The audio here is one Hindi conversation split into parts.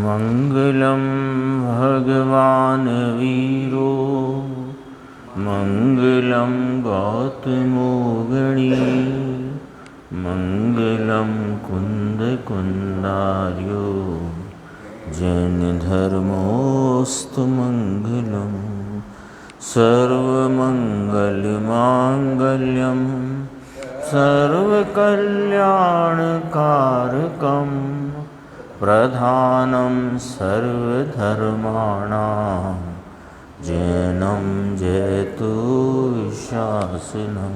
मंगलम भगवान वीरो मंगलम गौतमो गणी मंगलम कुंद कुंदार्यो जैन धर्मोस्तु मंगलम सर्वमंगल मांगल्यम सर्वकल्याणकारकम प्रधानं सर्वधर्माणां जैनं जयतु शासनं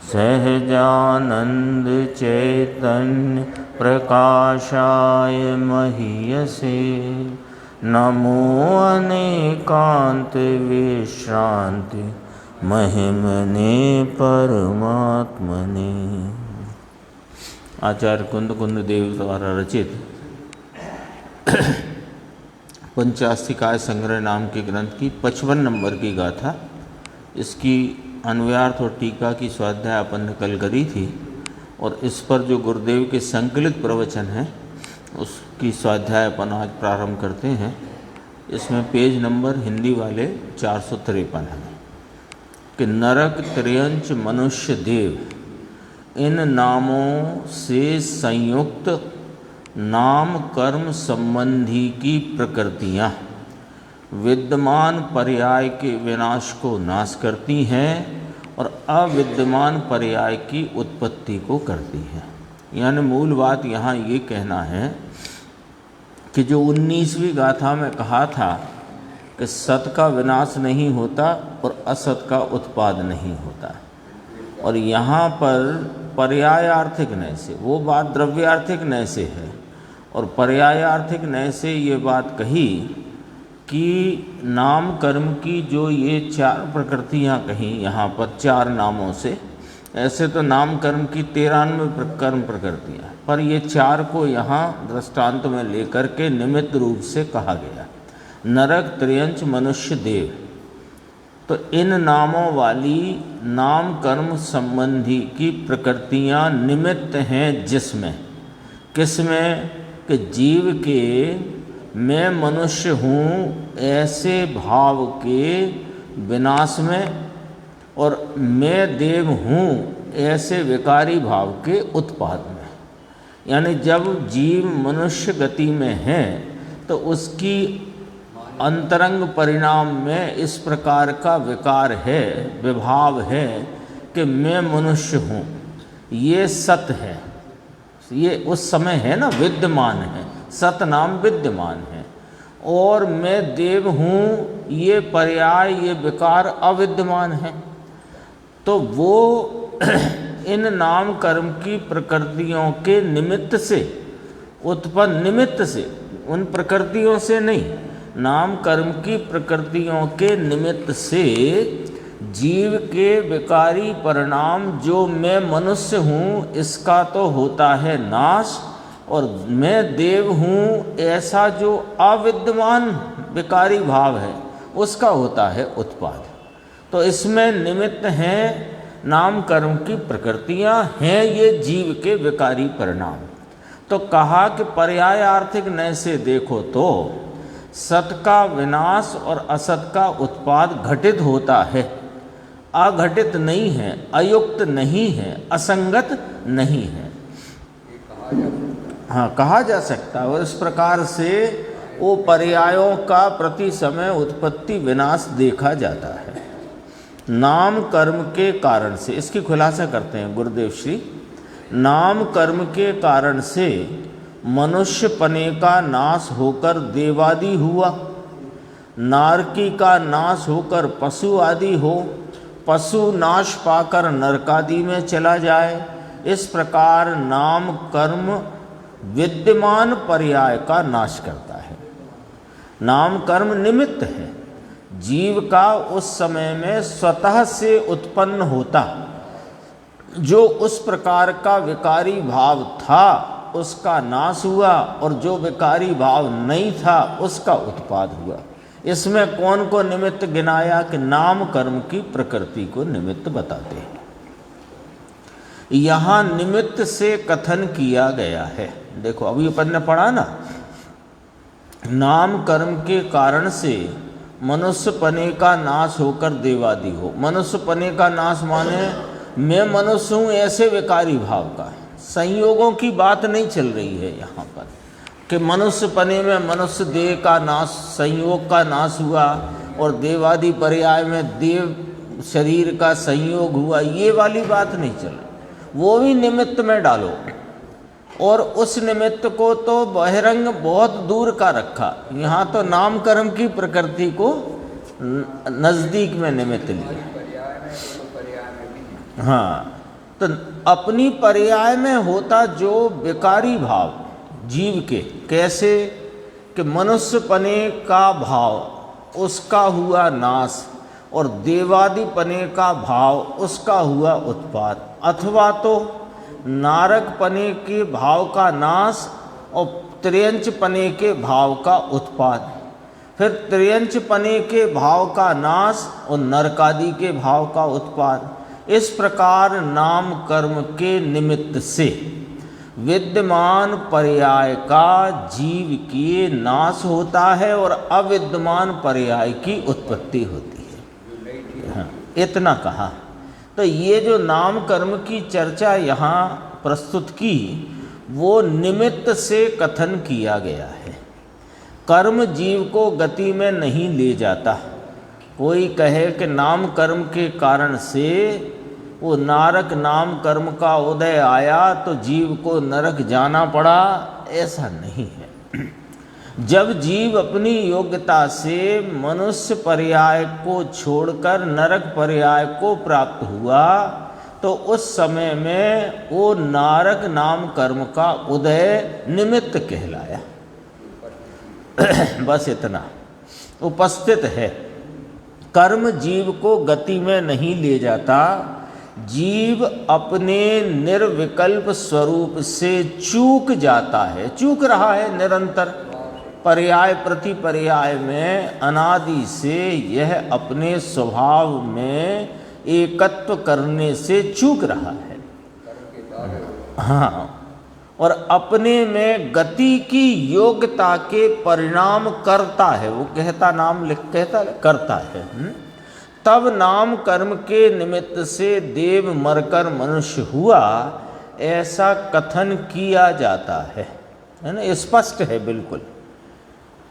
सहजानंद चैतन्य प्रकाशाय महीयसे नमो अनेकांत विश्रांति महिमने परमात्मने। आचार्य कुंद कुंद देव द्वारा रचित पंचास्तिकाय संग्रह नाम के ग्रंथ की 55 नंबर की गाथा, इसकी अन्वयार्थ और टीका की स्वाध्याय अपन ने कल करी थी और इस पर जो गुरुदेव के संकलित प्रवचन हैं उसकी स्वाध्याय अपन आज प्रारंभ करते हैं। इसमें पेज नंबर हिंदी वाले 453 है कि नरक, त्र्यंच, मनुष्य, देव इन नामों से संयुक्त नाम कर्म संबंधी की प्रकृतियाँ विद्यमान पर्याय के विनाश को नाश करती हैं और अविद्यमान पर्याय की उत्पत्ति को करती हैं। यानी मूल बात यहाँ ये कहना है कि जो 19वीं गाथा में कहा था कि सत का विनाश नहीं होता और असत का उत्पाद नहीं होता, और यहाँ पर पर्यायार्थिक नय से वो बात द्रव्यार्थिक नय से है और पर्यायार्थिक नय से ये बात कही कि नाम कर्म की जो ये 4 प्रकृतियाँ कहीं यहाँ पर 4 नामों से, ऐसे तो नाम कर्म की 93 कर्म प्रकृतियाँ, पर ये 4 को यहाँ दृष्टांत में लेकर के निमित्त रूप से कहा गया। नरक, त्र्यंच, मनुष्य, देव, तो इन नामों वाली नाम कर्म संबंधी की प्रकृतियाँ निमित्त हैं जिसमें, किसमें, कि जीव के मैं मनुष्य हूँ ऐसे भाव के विनाश में और मैं देव हूँ ऐसे विकारी भाव के उत्पाद में। यानी जब जीव मनुष्य गति में है तो उसकी अंतरंग परिणाम में इस प्रकार का विकार है, विभाव है कि मैं मनुष्य हूँ, ये सत है, ये उस समय है ना, विद्यमान है, सत नाम विद्यमान है, और मैं देव हूँ ये पर्याय, ये विकार अविद्यमान है। तो वो इन नाम कर्म की प्रकृतियों के निमित्त से उत्पन्न, निमित्त से, उन प्रकृतियों से नहीं, नाम कर्म की प्रकृतियों के निमित्त से जीव के विकारी परिणाम जो मैं मनुष्य हूँ इसका तो होता है नाश, और मैं देव हूँ ऐसा जो अविद्यमान विकारी भाव है उसका होता है उत्पाद। तो इसमें निमित्त हैं नाम कर्म की प्रकृतियाँ, हैं ये जीव के विकारी परिणाम। तो कहा कि पर्यायार्थिक नय से देखो तो सत का विनाश और असत का उत्पाद घटित होता है, अघटित नहीं है, अयुक्त नहीं है, असंगत नहीं है। हाँ, कहा जा सकता है। और इस प्रकार से वो पर्यायों का प्रति समय उत्पत्ति विनाश देखा जाता है नाम कर्म के कारण से। इसकी खुलासा करते हैं गुरुदेव श्री। नाम कर्म के कारण से मनुष्य पने का नाश होकर देवादि हुआ, नारकी का नाश होकर पशु आदि हो, पशु नाश पाकर नरकादि में चला जाए। इस प्रकार नाम कर्म विद्यमान पर्याय का नाश करता है। नाम कर्म निमित्त है, जीव का उस समय में स्वतः से उत्पन्न होता जो उस प्रकार का विकारी भाव था उसका नाश हुआ, और जो विकारी भाव नहीं था उसका उत्पाद हुआ। इसमें कौन को निमित्त गिनाया कि नाम कर्म की प्रकृति को निमित्त बताते हैं। यहाँ निमित्त से कथन किया गया है। देखो अभी अपन ने पढ़ा ना नाम कर्म के कारण से मनुष्य पने का नाश होकर देवादि हो। मनुष्य पने का नाश माने मैं मनुष्य हूँ ऐसे विकारी भाव का, संयोगों की बात नहीं चल रही है यहाँ पर कि मनुष्य पने में मनुष्य देह का नाश, संयोग का नाश हुआ और देवादि पर्याय में देव शरीर का संयोग हुआ, ये वाली बात नहीं चल रही। वो भी निमित्त में डालो और उस निमित्त को तो बहिरंग बहुत दूर का रखा, यहाँ तो नाम कर्म की प्रकृति को नज़दीक में निमित्त लिया। हाँ, तो अपनी पर्याय में होता जो विकारी भाव जीव के, कैसे कि मनुष्य पने का भाव उसका हुआ नाश और देवादि पने का भाव उसका हुआ उत्पाद, अथवा तो नारक पने के भाव का नाश और त्रियंच पने के भाव का उत्पाद, फिर त्रियंच पने के भाव का नाश और नरकादि के भाव का उत्पाद। इस प्रकार नाम कर्म के निमित्त से विद्यमान पर्याय का जीव के नाश होता है और अविद्यमान पर्याय की उत्पत्ति होती है। हाँ, इतना कहा। तो ये जो नाम कर्म की चर्चा यहाँ प्रस्तुत की, वो निमित्त से कथन किया गया है। कर्म जीव को गति में नहीं ले जाता। कोई कहे कि नाम कर्म के कारण से वो नारक नाम कर्म का उदय आया तो जीव को नरक जाना पड़ा, ऐसा नहीं है। जब जीव अपनी योग्यता से मनुष्य पर्याय को छोड़कर नरक पर्याय को प्राप्त हुआ तो उस समय में वो नारक नाम कर्म का उदय निमित्त कहलाया। बस इतना उपस्थित है। कर्म जीव को गति में नहीं ले जाता। जीव अपने निर्विकल्प स्वरूप से चूक जाता है, चूक रहा है निरंतर। पर्याय प्रति पर्याय में अनादि से यह अपने स्वभाव में एकत्व करने से चूक रहा है। हाँ, और अपने में गति की योग्यता के परिणाम करता है। वो कहता नाम लिख कहता करता है। तब नाम कर्म के निमित्त से देव मरकर मनुष्य हुआ, ऐसा कथन किया जाता है ना। स्पष्ट है बिल्कुल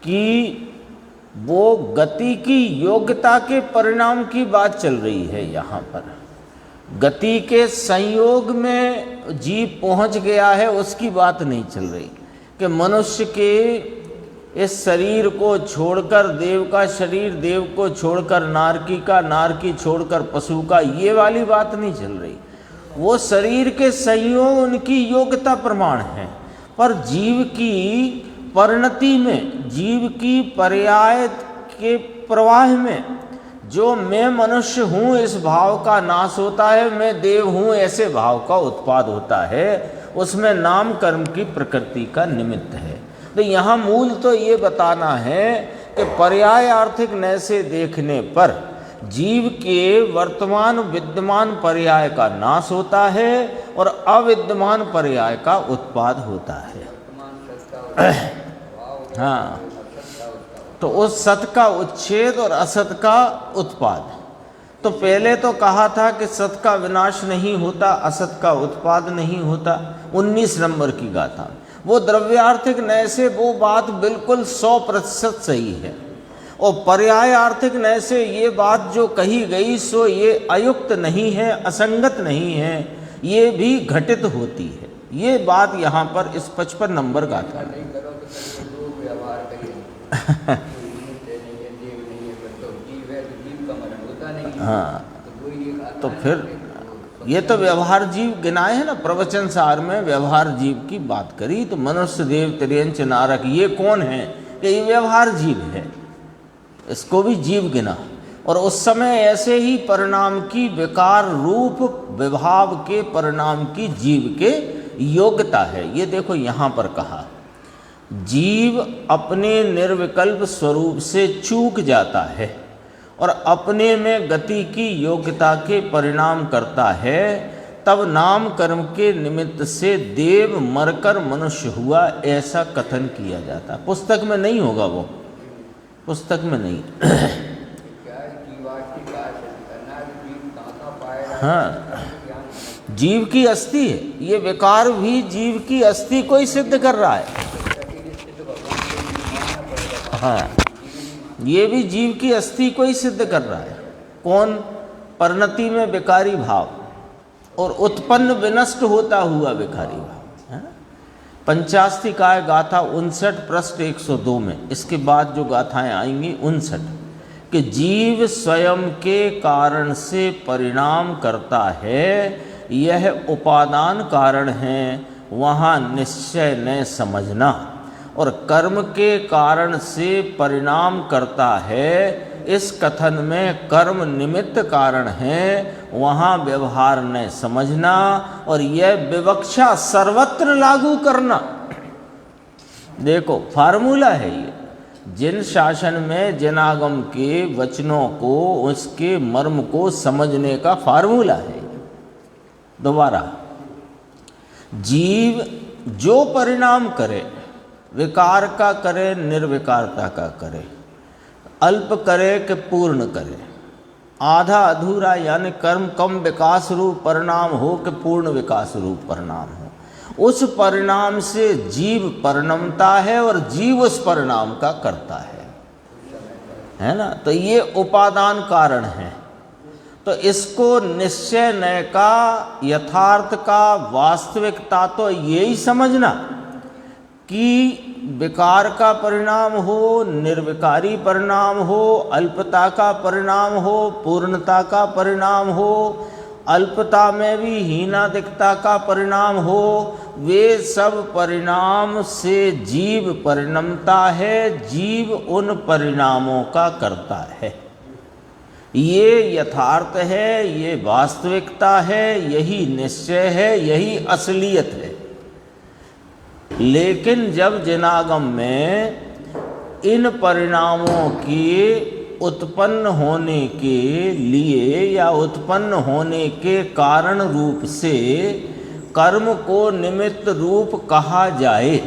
कि वो गति की योग्यता के परिणाम की बात चल रही है यहाँ पर। गति के संयोग में जीव पहुँच गया है, उसकी बात नहीं चल रही कि मनुष्य के इस शरीर को छोड़कर देव का शरीर, देव को छोड़कर नारकी का, नारकी छोड़कर पशु का, ये वाली बात नहीं चल रही। वो शरीर के संयोग उनकी योग्यता प्रमाण है, पर जीव की परिणति में, जीव की पर्याय के प्रवाह में जो मैं मनुष्य हूँ इस भाव का नाश होता है, मैं देव हूँ ऐसे भाव का उत्पाद होता है। उसमें नाम कर्म की प्रकृति का निमित्त है। तो यहाँ मूल तो ये बताना है कि पर्याय आर्थिक नय से देखने पर जीव के वर्तमान विद्यमान पर्याय का नाश होता है और अविद्यमान पर्याय का उत्पाद होता है। हाँ, तो उस सत का उच्छेद और असत का उत्पाद। तो पहले तो कहा था कि सत का विनाश नहीं होता, असत का उत्पाद नहीं होता। 19 नंबर की गाथा, वो द्रव्यार्थिक नय से वो बात बिल्कुल 100% सही है। और पर्याय आर्थिक नय से ये बात जो कही गई सो ये अयुक्त नहीं है, असंगत नहीं है, ये भी घटित होती है। ये बात यहाँ पर इस 55 नंबर गाथा में हाँ, तो फिर ये तो व्यवहार जीव गिनाए हैं ना। प्रवचन सार में व्यवहार जीव की बात करी तो मनुष्य, देव, त्रियंच, नारक, ये कौन है? ये व्यवहार जीव है, इसको भी जीव गिना। और उस समय ऐसे ही परिणाम की विकार रूप विभाव के परिणाम की जीव के योग्यता है। ये देखो यहाँ पर कहा, जीव अपने निर्विकल्प स्वरूप से चूक जाता है और अपने में गति की योग्यता के परिणाम करता है। तब नाम कर्म के निमित्त से देव मरकर मनुष्य हुआ, ऐसा कथन किया जाता। पुस्तक में नहीं होगा वो, पुस्तक में नहीं। हाँ, जीव की अस्थि है, ये विकार भी जीव की अस्थि को ही सिद्ध कर रहा है। हाँ, ये भी जीव की अस्थि को ही सिद्ध कर रहा है। कौन? परिणति में विकारी भाव और उत्पन्न विनष्ट होता हुआ विकारी भाव। पंचास्तिकाय गाथा 59 पृष्ठ 102 में, इसके बाद जो गाथाएं आएंगी 59, कि जीव स्वयं के कारण से परिणाम करता है, यह उपादान कारण है, वहाँ निश्चय न समझना। और कर्म के कारण से परिणाम करता है, इस कथन में कर्म निमित्त कारण है, वहाँ व्यवहार न समझना। और यह विवक्षा सर्वत्र लागू करना। देखो फार्मूला है ये, जिन शासन में जनागम के वचनों को, उसके मर्म को समझने का फार्मूला है। दोबारा, जीव जो परिणाम करे, विकार का करे, निर्विकारता का करे, अल्प करे कि पूर्ण करे, आधा अधूरा यानी कर्म कम विकास रूप परिणाम हो कि पूर्ण विकास रूप परिणाम हो, उस परिणाम से जीव परिणमता है और जीव उस परिणाम का करता है ना। तो ये उपादान कारण है। तो इसको निश्चय नय का, यथार्थ का, वास्तविकता तो यही समझना कि विकार का परिणाम हो, निर्विकारी परिणाम हो, अल्पता का परिणाम हो, पूर्णता का परिणाम हो, अल्पता में भी हीनादिकता का परिणाम हो, वे सब परिणाम से जीव परिणमता है, जीव उन परिणामों का करता है। ये यथार्थ है, ये वास्तविकता है, यही निश्चय है, यही असलियत है। लेकिन जब जनागम में इन परिणामों के उत्पन्न होने के लिए या उत्पन्न होने के कारण रूप से कर्म को निमित्त रूप कहा जाए,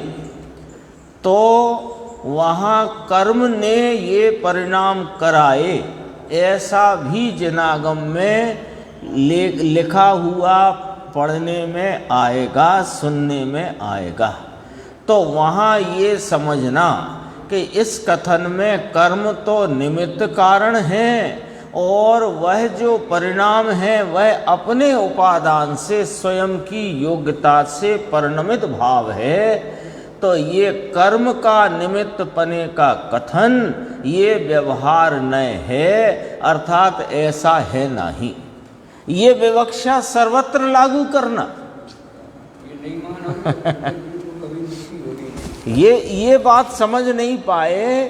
तो वहाँ कर्म ने ये परिणाम कराए, ऐसा भी जनागम में लिखा हुआ पढ़ने में आएगा, सुनने में आएगा। तो वहाँ ये समझना कि इस कथन में कर्म तो निमित्त कारण है और वह जो परिणाम है वह अपने उपादान से स्वयं की योग्यता से परिणमित भाव है। तो ये कर्म का निमित्त पने का कथन ये व्यवहार न है, अर्थात ऐसा है नहीं। ये विवक्षा सर्वत्र लागू करना। ये बात समझ नहीं पाए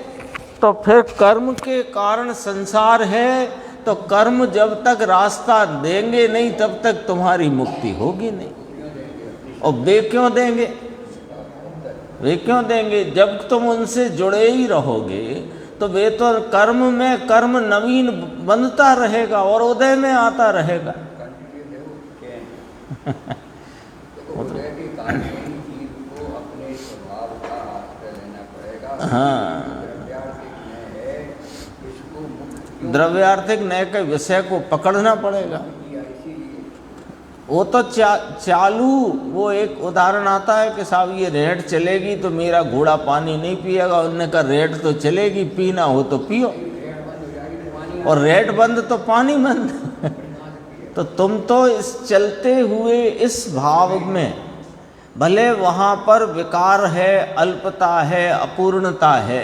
तो फिर कर्म के कारण संसार है, तो कर्म जब तक रास्ता देंगे नहीं तब तक तुम्हारी मुक्ति होगी नहीं। और वे क्यों देंगे? वे क्यों देंगे? जब तुम उनसे जुड़े ही रहोगे तो वे तो कर्म में कर्म नवीन बनता रहेगा और उदय में आता रहेगा। हाँ, द्रव्यार्थिक न्याय के विषय को पकड़ना पड़ेगा। वो तो चालू, वो एक उदाहरण आता है कि साहब ये रेट चलेगी तो मेरा घोड़ा पानी नहीं पिएगा। उन्होंने कहा रेट तो चलेगी, पीना हो तो पियो, और रेट बंद तो पानी बंद। तो तुम तो इस चलते हुए इस भाव में, भले वहाँ पर विकार है, अल्पता है, अपूर्णता है,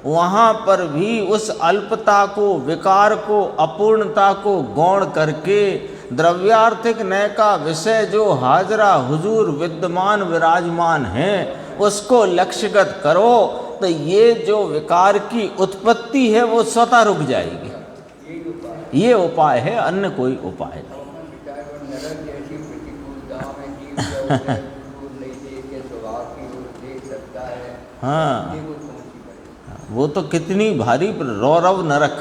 वहाँ पर भी उस अल्पता को, विकार को, अपूर्णता को गौण करके द्रव्यार्थिक न्याय का विषय जो हाजरा हुजूर विद्यमान विराजमान है उसको लक्ष्यगत करो, तो ये जो विकार की उत्पत्ति है वो स्वतः रुक जाएगी। ये उपाय है, अन्य कोई उपाय नहीं। हाँ, वो तो कितनी भारी रौरव नरक,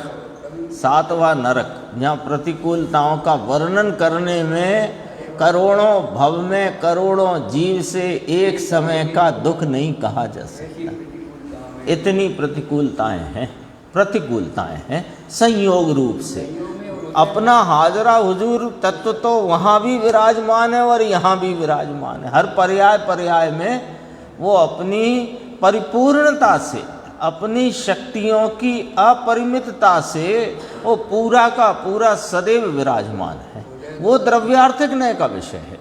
सातवां नरक, जहाँ प्रतिकूलताओं का वर्णन करने में करोड़ों भव में करोड़ों जीव से एक समय का दुख नहीं कहा जा सकता। इतनी प्रतिकूलताएं हैं संयोग रूप से। अपना हाजरा हुजूर तत्व तो वहाँ भी विराजमान है और यहाँ भी विराजमान है। हर पर्याय में वो अपनी परिपूर्णता से, अपनी शक्तियों की अपरिमितता से वो पूरा का पूरा सदैव विराजमान है। वो द्रव्यार्थिक नय का विषय है।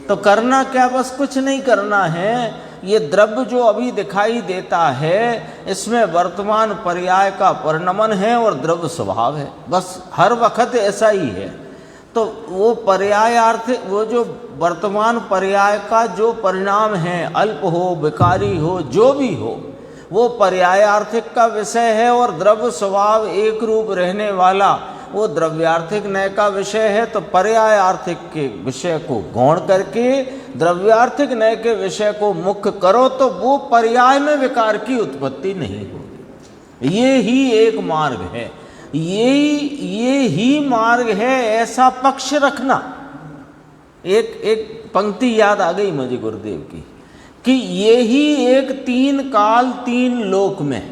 तो करना क्या, बस कुछ नहीं करना है। ये द्रव्य जो अभी दिखाई देता है इसमें वर्तमान पर्याय का परिणमन है और द्रव्य स्वभाव है, बस हर वक्त ऐसा ही है। तो वो पर्यायार्थ, वो जो वर्तमान पर्याय का जो परिणाम है, अल्प हो विकारी हो जो भी हो, वो पर्यायार्थिक का विषय है और द्रव्य स्वभाव एक रूप रहने वाला वो द्रव्यार्थिक नय का विषय है। तो पर्यायार्थिक के विषय को गौण करके द्रव्यार्थिक नय के विषय को मुख्य करो तो वो पर्याय में विकार की उत्पत्ति नहीं होगी। ये ही एक मार्ग है, ये ही मार्ग है। ऐसा पक्ष रखना। एक पंक्ति याद आ गई मुझे गुरुदेव की कि ये ही एक 3 काल 3 लोक में,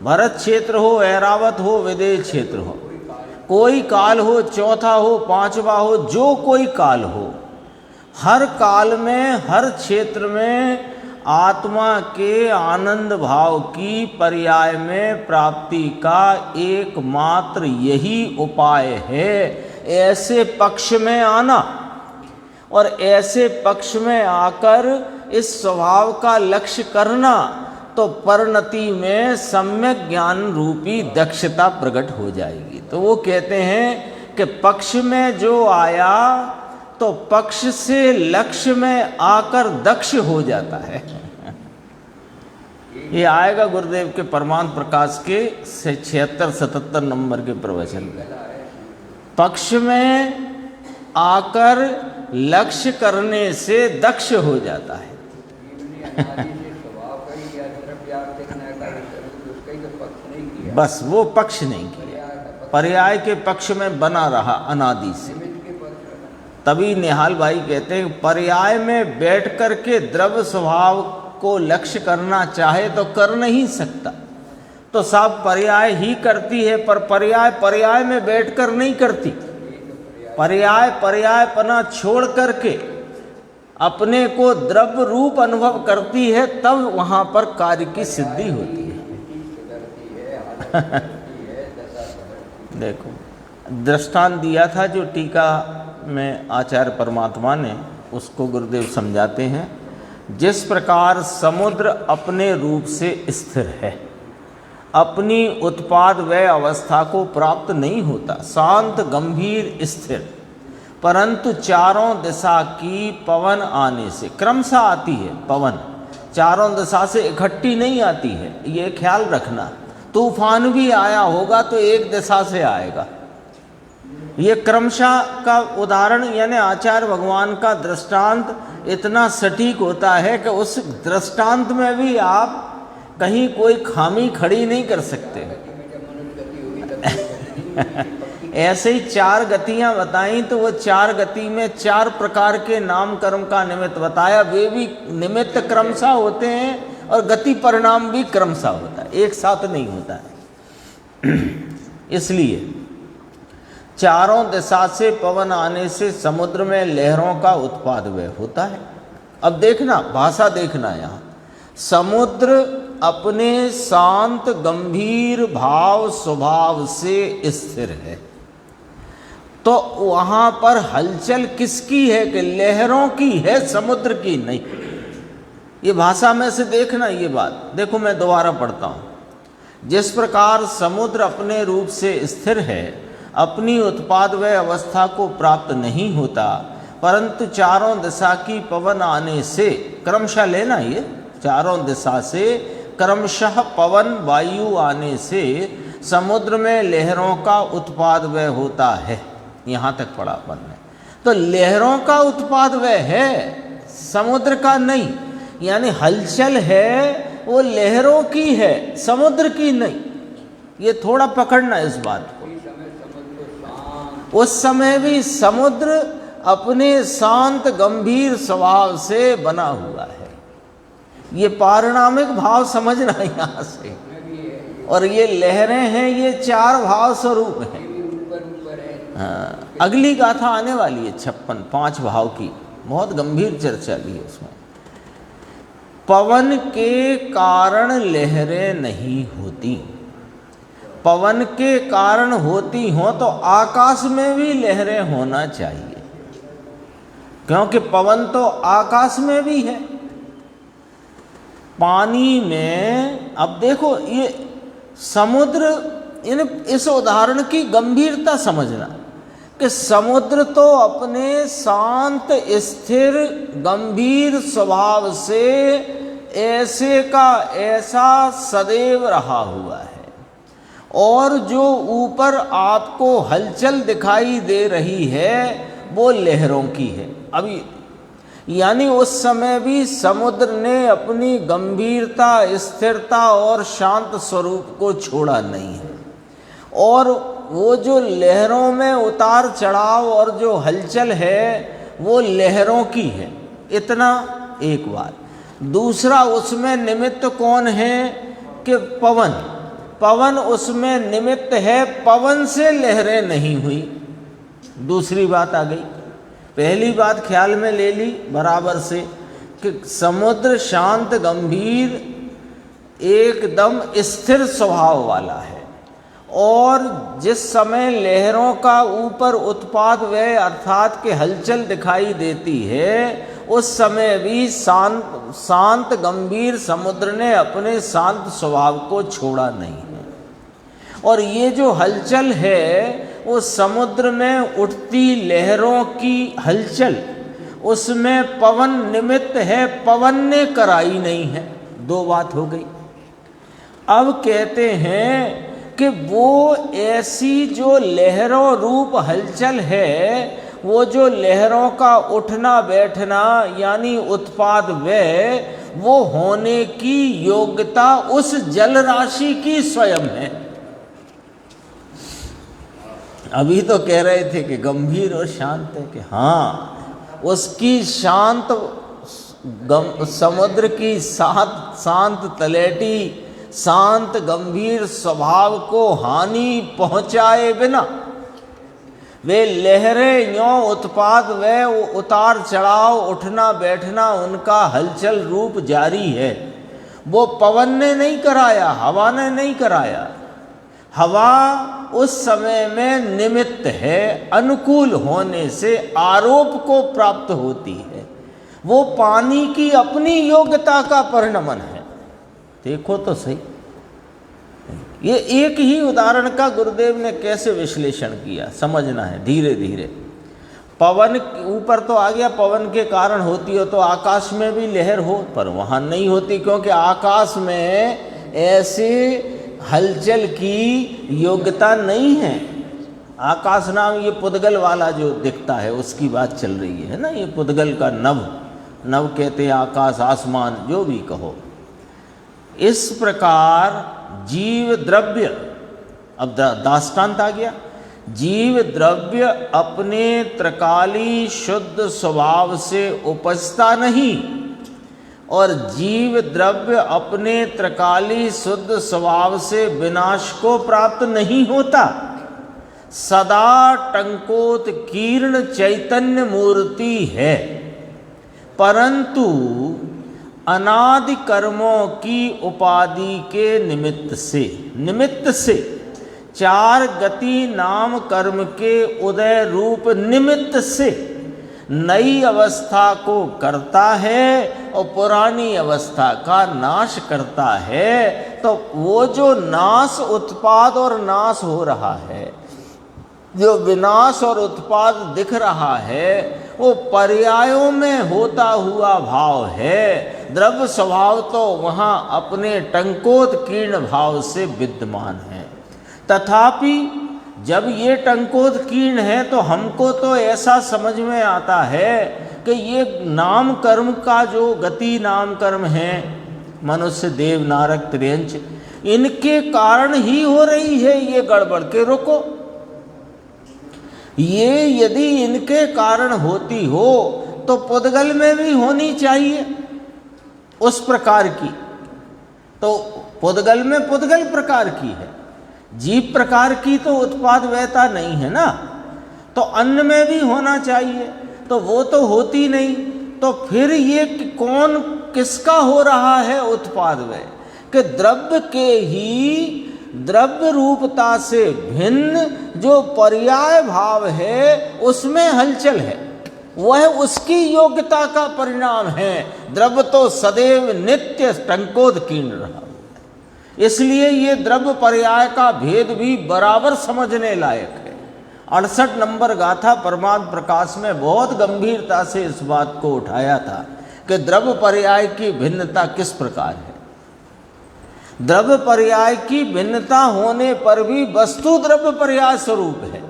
भरत क्षेत्र हो, ऐरावत हो, विदेश क्षेत्र हो, कोई काल हो, चौथा हो, 5वां हो, जो कोई काल हो, हर काल में हर क्षेत्र में आत्मा के आनंद भाव की पर्याय में प्राप्ति का एकमात्र यही उपाय है। ऐसे पक्ष में आना और ऐसे पक्ष में आकर इस स्वभाव का लक्ष्य करना, तो परिणति में सम्यक ज्ञान रूपी दक्षता प्रकट हो जाएगी। तो वो कहते हैं कि पक्ष में जो आया तो पक्ष से लक्ष्य में आकर दक्ष हो जाता है। ये आएगा गुरुदेव के परमानंद प्रकाश के 76-77 नंबर के प्रवचन में। पक्ष में आकर लक्ष्य करने से दक्ष हो जाता है। बस वो पक्ष नहीं किया, पर्याय के पक्ष में बना रहा अनादि से। तभी निहाल भाई कहते हैं पर्याय में बैठ कर के द्रव्य स्वभाव को लक्ष्य करना चाहे तो कर नहीं सकता। तो सब पर्याय ही करती है, पर पर्याय में बैठकर नहीं करती। पर्यायपना छोड़ करके अपने को द्रव्य रूप अनुभव करती है, तब वहाँ पर कार्य की सिद्धि होती है। देखो दृष्टांत दिया था जो टीका में आचार्य परमात्मा ने, उसको गुरुदेव समझाते हैं। जिस प्रकार समुद्र अपने रूप से स्थिर है, अपनी उत्पाद व्यय अवस्था को प्राप्त नहीं होता, शांत गंभीर स्थिर, परंतु चारों दिशा की पवन आने से क्रमशः आती है। पवन चारों दिशा से इकट्ठी नहीं आती है, ये ख्याल रखना। तूफान भी आया होगा तो एक दिशा से आएगा। ये क्रमशः का उदाहरण, यानी आचार्य भगवान का दृष्टांत इतना सटीक होता है कि उस दृष्टांत में भी आप कहीं कोई खामी खड़ी नहीं कर सकते। ऐसे ही 4 गतियां बताई तो वो 4 गति में 4 प्रकार के नाम कर्म का निमित्त बताया। वे भी निमित्त क्रमशः होते हैं और गति परिणाम भी क्रमशः होता है, एक साथ नहीं होता है। इसलिए चारों दिशा से पवन आने से समुद्र में लहरों का उत्पाद व्यय होता है। अब देखना, भाषा देखना, यहाँ समुद्र अपने शांत गंभीर भाव स्वभाव से स्थिर है, तो वहाँ पर हलचल किसकी है कि लहरों की है, समुद्र की नहीं। ये भाषा में से देखना ये बात। देखो मैं दोबारा पढ़ता हूँ। जिस प्रकार समुद्र अपने रूप से स्थिर है, अपनी उत्पाद व्यय अवस्था को प्राप्त नहीं होता, परंतु चारों दिशा की पवन आने से, क्रमशः लेना, ये चारों दिशा से क्रमशः पवन वायु आने से समुद्र में लहरों का उत्पाद व्यय होता है। यहाँ तक पढ़ा अपन ने। तो लहरों का उत्पाद व्यय है, समुद्र का नहीं। यानी हलचल है वो लहरों की है, समुद्र की नहीं। ये थोड़ा पकड़ना इस बात को। उस समय भी समुद्र अपने शांत गंभीर स्वभाव से बना हुआ है। ये पारिणामिक भाव समझना यहाँ से। और ये लहरें हैं, ये 4 भाव स्वरूप हैं। हाँ, अगली गाथा आने वाली है 56 5 भाव की, बहुत गंभीर चर्चा भी है उसमें। पवन के कारण लहरें नहीं होती। पवन के कारण होती हों तो आकाश में भी लहरें होना चाहिए, क्योंकि पवन तो आकाश में भी है। पानी में अब देखो, ये समुद्र, इस उदाहरण की गंभीरता समझना कि समुद्र तो अपने शांत स्थिर गंभीर स्वभाव से ऐसे का ऐसा सदैव रहा हुआ है, और जो ऊपर आपको हलचल दिखाई दे रही है वो लहरों की है। अभी यानी उस समय भी समुद्र ने अपनी गंभीरता, स्थिरता और शांत स्वरूप को छोड़ा नहीं है, और वो जो लहरों में उतार चढ़ाव और जो हलचल है वो लहरों की है। इतना एक बात। दूसरा, उसमें निमित्त कौन है कि पवन। पवन उसमें निमित्त है, पवन से लहरें नहीं हुई। दूसरी बात आ गई। पहली बात ख्याल में ले ली बराबर से कि समुद्र शांत गंभीर एकदम स्थिर स्वभाव वाला है, और जिस समय लहरों का ऊपर उत्पात व्यय अर्थात कि हलचल दिखाई देती है, उस समय भी शांत गंभीर समुद्र ने अपने शांत स्वभाव को छोड़ा नहीं है। और ये जो हलचल है वो समुद्र में उठती लहरों की हलचल, उसमें पवन निमित्त है, पवन ने कराई नहीं है। 2 बात हो गई। अब कहते हैं कि वो ऐसी जो लहरों रूप हलचल है, वो जो लहरों का उठना बैठना यानी उत्पाद व्यय, वो होने की योग्यता उस जल राशि की स्वयं है। अभी तो कह रहे थे कि गंभीर और शांत है, कि हाँ, उसकी शांत समुद्र की शांत तलेटी, शांत गंभीर स्वभाव को हानि पहुंचाए बिना वे लहरें यों उत्पाद व उतार चढ़ाव, उठना बैठना उनका हलचल रूप जारी है। वो पवन ने नहीं कराया, हवा ने नहीं कराया। हवा उस समय में निमित्त है, अनुकूल होने से आरोप को प्राप्त होती है। वो पानी की अपनी योग्यता का परिणमन है। देखो तो सही, ये एक ही उदाहरण का गुरुदेव ने कैसे विश्लेषण किया, समझना है धीरे धीरे। पवन ऊपर तो आ गया, पवन के कारण होती हो तो आकाश में भी लहर हो, पर वहाँ नहीं होती, क्योंकि आकाश में ऐसे हलचल की योग्यता नहीं है। आकाश नाम ये पुद्गल वाला जो दिखता है उसकी बात चल रही है ना, ये पुद्गल का नभ कहते हैं, आकाश आसमान जो भी कहो। इस प्रकार जीव द्रव्य, अब दाष्टान्त आ गया, जीव द्रव्य अपने त्रिकाली शुद्ध स्वभाव से उपजता नहीं, और जीव द्रव्य अपने त्रिकाली शुद्ध स्वभाव से विनाश को प्राप्त नहीं होता। सदा टंकोत्कीर्ण चैतन्य मूर्ति है, परंतु अनादि कर्मों की उपाधि के निमित्त से 4 गति नाम कर्म के उदय रूप निमित्त से नई अवस्था को करता है और पुरानी अवस्था का नाश करता है। तो वो जो नाश, उत्पाद और नाश हो रहा है, जो विनाश और उत्पाद दिख रहा है, वो पर्यायों में होता हुआ भाव है। द्रव्य स्वभाव तो वहाँ अपने टंकोत्कीर्ण भाव से विद्यमान है। तथापि जब ये टंकोत्कीर्ण है तो हमको तो ऐसा समझ में आता है कि ये नाम कर्म का जो गति नाम कर्म है, मनुष्य देव नारक त्रियंच, इनके कारण ही हो रही है ये गड़बड़ के। रुको, ये यदि इनके कारण होती हो तो पुद्गल में भी होनी चाहिए उस प्रकार की। तो पुद्गल में पुद्गल प्रकार की है, जीव प्रकार की तो उत्पाद वैता नहीं है ना। तो अन्न में भी होना चाहिए, तो वो तो होती नहीं। तो फिर ये कौन किसका हो रहा है उत्पाद व्यय? कि द्रव्य के ही द्रव्य रूपता से भिन्न जो पर्याय भाव है उसमें हलचल है, वह उसकी योग्यता का परिणाम है। द्रव्य तो सदैव नित्य टंकोदकीर्ण रहा, इसलिए ये द्रव्य पर्याय का भेद भी बराबर समझने लायक है। 68 नंबर गाथा परमात्म प्रकाश में बहुत गंभीरता से इस बात को उठाया था कि द्रव्य पर्याय की भिन्नता किस प्रकार है। द्रव्य पर्याय की भिन्नता होने पर भी वस्तु द्रव्य पर्याय स्वरूप है।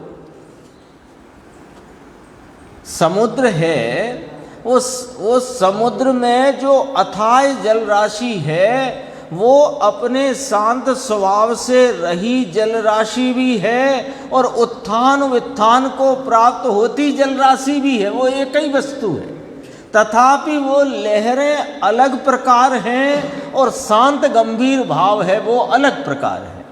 समुद्र है, उस समुद्र में जो अथाह जल राशि है वो अपने शांत स्वभाव से रही जल राशि भी है और उत्थान वित्थान को प्राप्त होती जल राशि भी है, वो एक ही वस्तु है। तथापि वो लहरें अलग प्रकार हैं और शांत गंभीर भाव है वो अलग प्रकार है।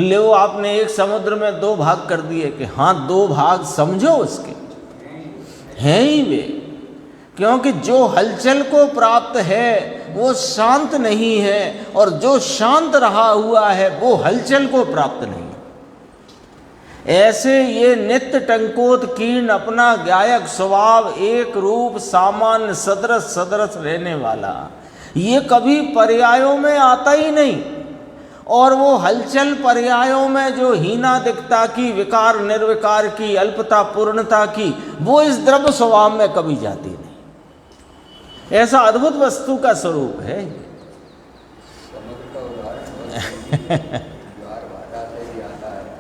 लो आपने एक समुद्र में दो भाग कर दिए कि हाँ दो भाग समझो उसके, हैं ही वे, क्योंकि जो हलचल को प्राप्त है वो शांत नहीं है और जो शांत रहा हुआ है वो हलचल को प्राप्त नहीं है। ऐसे ये नित्य टंकोदकीर्ण अपना गायक स्वभाव एक रूप सामान्य सदृश सदृश रहने वाला ये कभी पर्यायों में आता ही नहीं। और वो हलचल पर्यायों में जो हीनादिकता की, विकार निर्विकार की, अल्पता पूर्णता की, वो इस द्रव्य स्वभाव में कभी जाती नहीं। ऐसा अद्भुत वस्तु का स्वरूप है।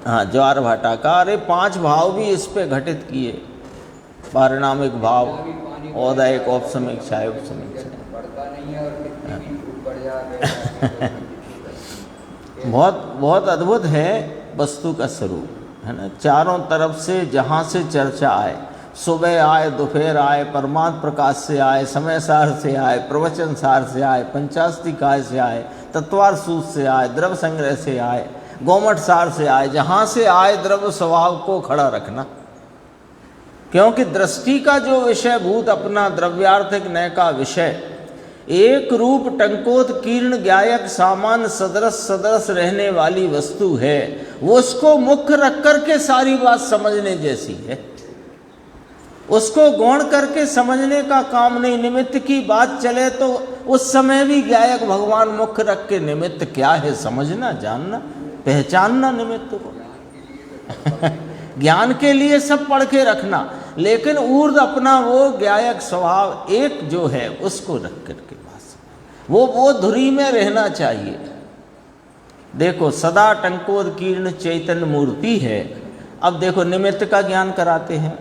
हाँ, ज्वार भाटा का, अरे 5 भाव भी इस पे घटित किए, पारिणामिक भाव, औदायिक, औपसमिक, क्षय उपसमिक। बहुत अद्भुत है वस्तु का स्वरूप, है ना। चारों तरफ से जहाँ से चर्चा आए, सुबह आए, दोपहर आए, परमात्म प्रकाश से आए, समय सार से आए, प्रवचन सार से आए, पंचास्तिकाय से आए, तत्वार सूत से आए, द्रव्य संग्रह से आए, गोमठ सार से आए, जहाँ से आए द्रव्य स्वभाव को खड़ा रखना। क्योंकि दृष्टि का जो विषय भूत अपना द्रव्यार्थिक नय का विषय एक रूप टंकोदकीर्ण गायक सामान्य सदृश सदृश रहने वाली वस्तु है, वो उसको मुख्य रख करके सारी बात समझने जैसी है। उसको गौण करके समझने का काम नहीं। निमित्त की बात चले तो उस समय भी गायक भगवान मुख्य रख के निमित्त क्या है समझना, जानना, पहचानना निमित्त को ज्ञान के लिए सब पढ़ के रखना, लेकिन ऊर्ध अपना वो गायक स्वभाव एक जो है उसको रख करके बस वो धुरी में रहना चाहिए। देखो सदा टंकोदकीर्ण चैतन्य मूर्ति है। अब देखो निमित्त का ज्ञान कराते हैं,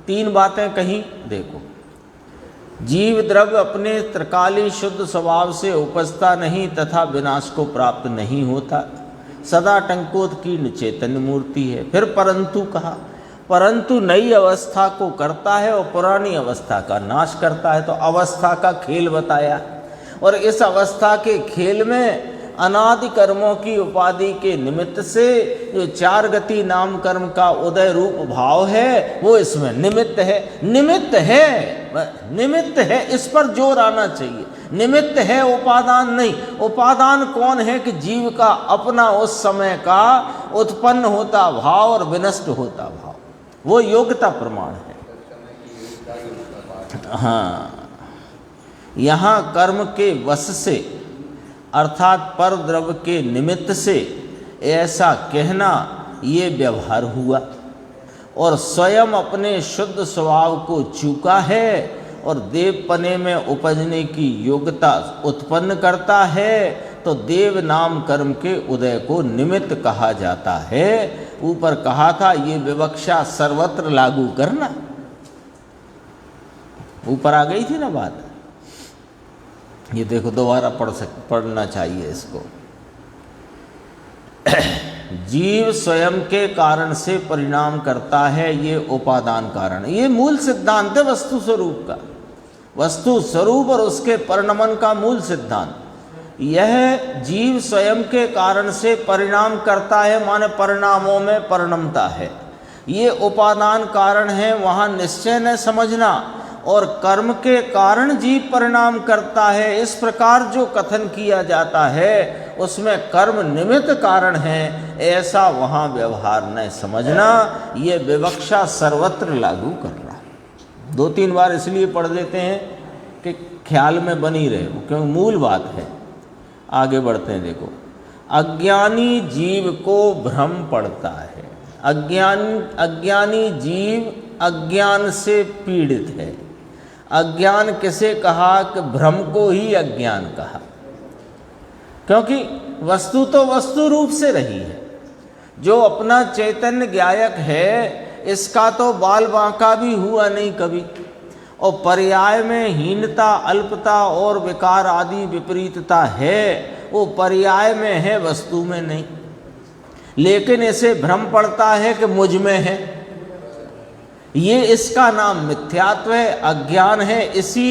3 बातें कहीं। देखो, जीव द्रव्य अपने त्रिकाली शुद्ध स्वभाव से उपजता नहीं तथा विनाश को प्राप्त नहीं होता, सदा टंकोदकीर्ण चैतन्य मूर्ति है। फिर परंतु कहा, परंतु नई अवस्था को करता है और पुरानी अवस्था का नाश करता है। तो अवस्था का खेल बताया, और इस अवस्था के खेल में अनादि कर्मों की उपाधि के निमित्त से जो 4 गति नाम कर्म का उदय रूप भाव है वो इसमें निमित्त है। निमित्त है, इस पर जोर आना चाहिए। निमित्त है, उपादान नहीं। उपादान कौन है? कि जीव का अपना उस समय का उत्पन्न होता भाव और विनष्ट होता भाव, वो योग्यता प्रमाण है। हाँ, यहाँ कर्म के वश से अर्थात पर द्रव्य के निमित्त से ऐसा कहना ये व्यवहार हुआ, और स्वयं अपने शुद्ध स्वभाव को चूका है और देवपने में उपजने की योग्यता उत्पन्न करता है, तो देव नाम कर्म के उदय को निमित्त कहा जाता है। ऊपर कहा था ये विवक्षा सर्वत्र लागू करना, ऊपर आ गई थी ना बात। ये देखो दोबारा पढ़ना चाहिए इसको। जीव स्वयं के कारण से परिणाम करता है, ये उपादान कारण। ये मूल सिद्धांत है वस्तु स्वरूप का, वस्तु स्वरूप और उसके परिणमन का मूल सिद्धांत। यह जीव स्वयं के कारण से परिणाम करता है, माने परिणामों में परिणमता है, ये उपादान कारण है, वहाँ निश्चय न समझना। और कर्म के कारण जीव परिणाम करता है, इस प्रकार जो कथन किया जाता है उसमें कर्म निमित्त कारण है, ऐसा वहाँ व्यवहार न समझना। ये विवक्षा सर्वत्र लागू कर रहा है। 2-3 बार इसलिए पढ़ देते हैं कि ख्याल में बनी रहे, क्योंकि मूल बात है। आगे बढ़ते हैं, देखो, अज्ञानी जीव को भ्रम पड़ता है। अज्ञानी जीव अज्ञान से पीड़ित है। अज्ञान किसे कहा? कि भ्रम को ही अज्ञान कहा, क्योंकि वस्तु तो वस्तु रूप से रही है। जो अपना चैतन्य ज्ञायक है, इसका तो बाल बांका भी हुआ नहीं कभी, और पर्याय में हीनता, अल्पता और विकार आदि विपरीतता है, वो पर्याय में है, वस्तु में नहीं। लेकिन इसे भ्रम पड़ता है कि मुझ में है, ये इसका नाम मिथ्यात्व है, अज्ञान है। इसी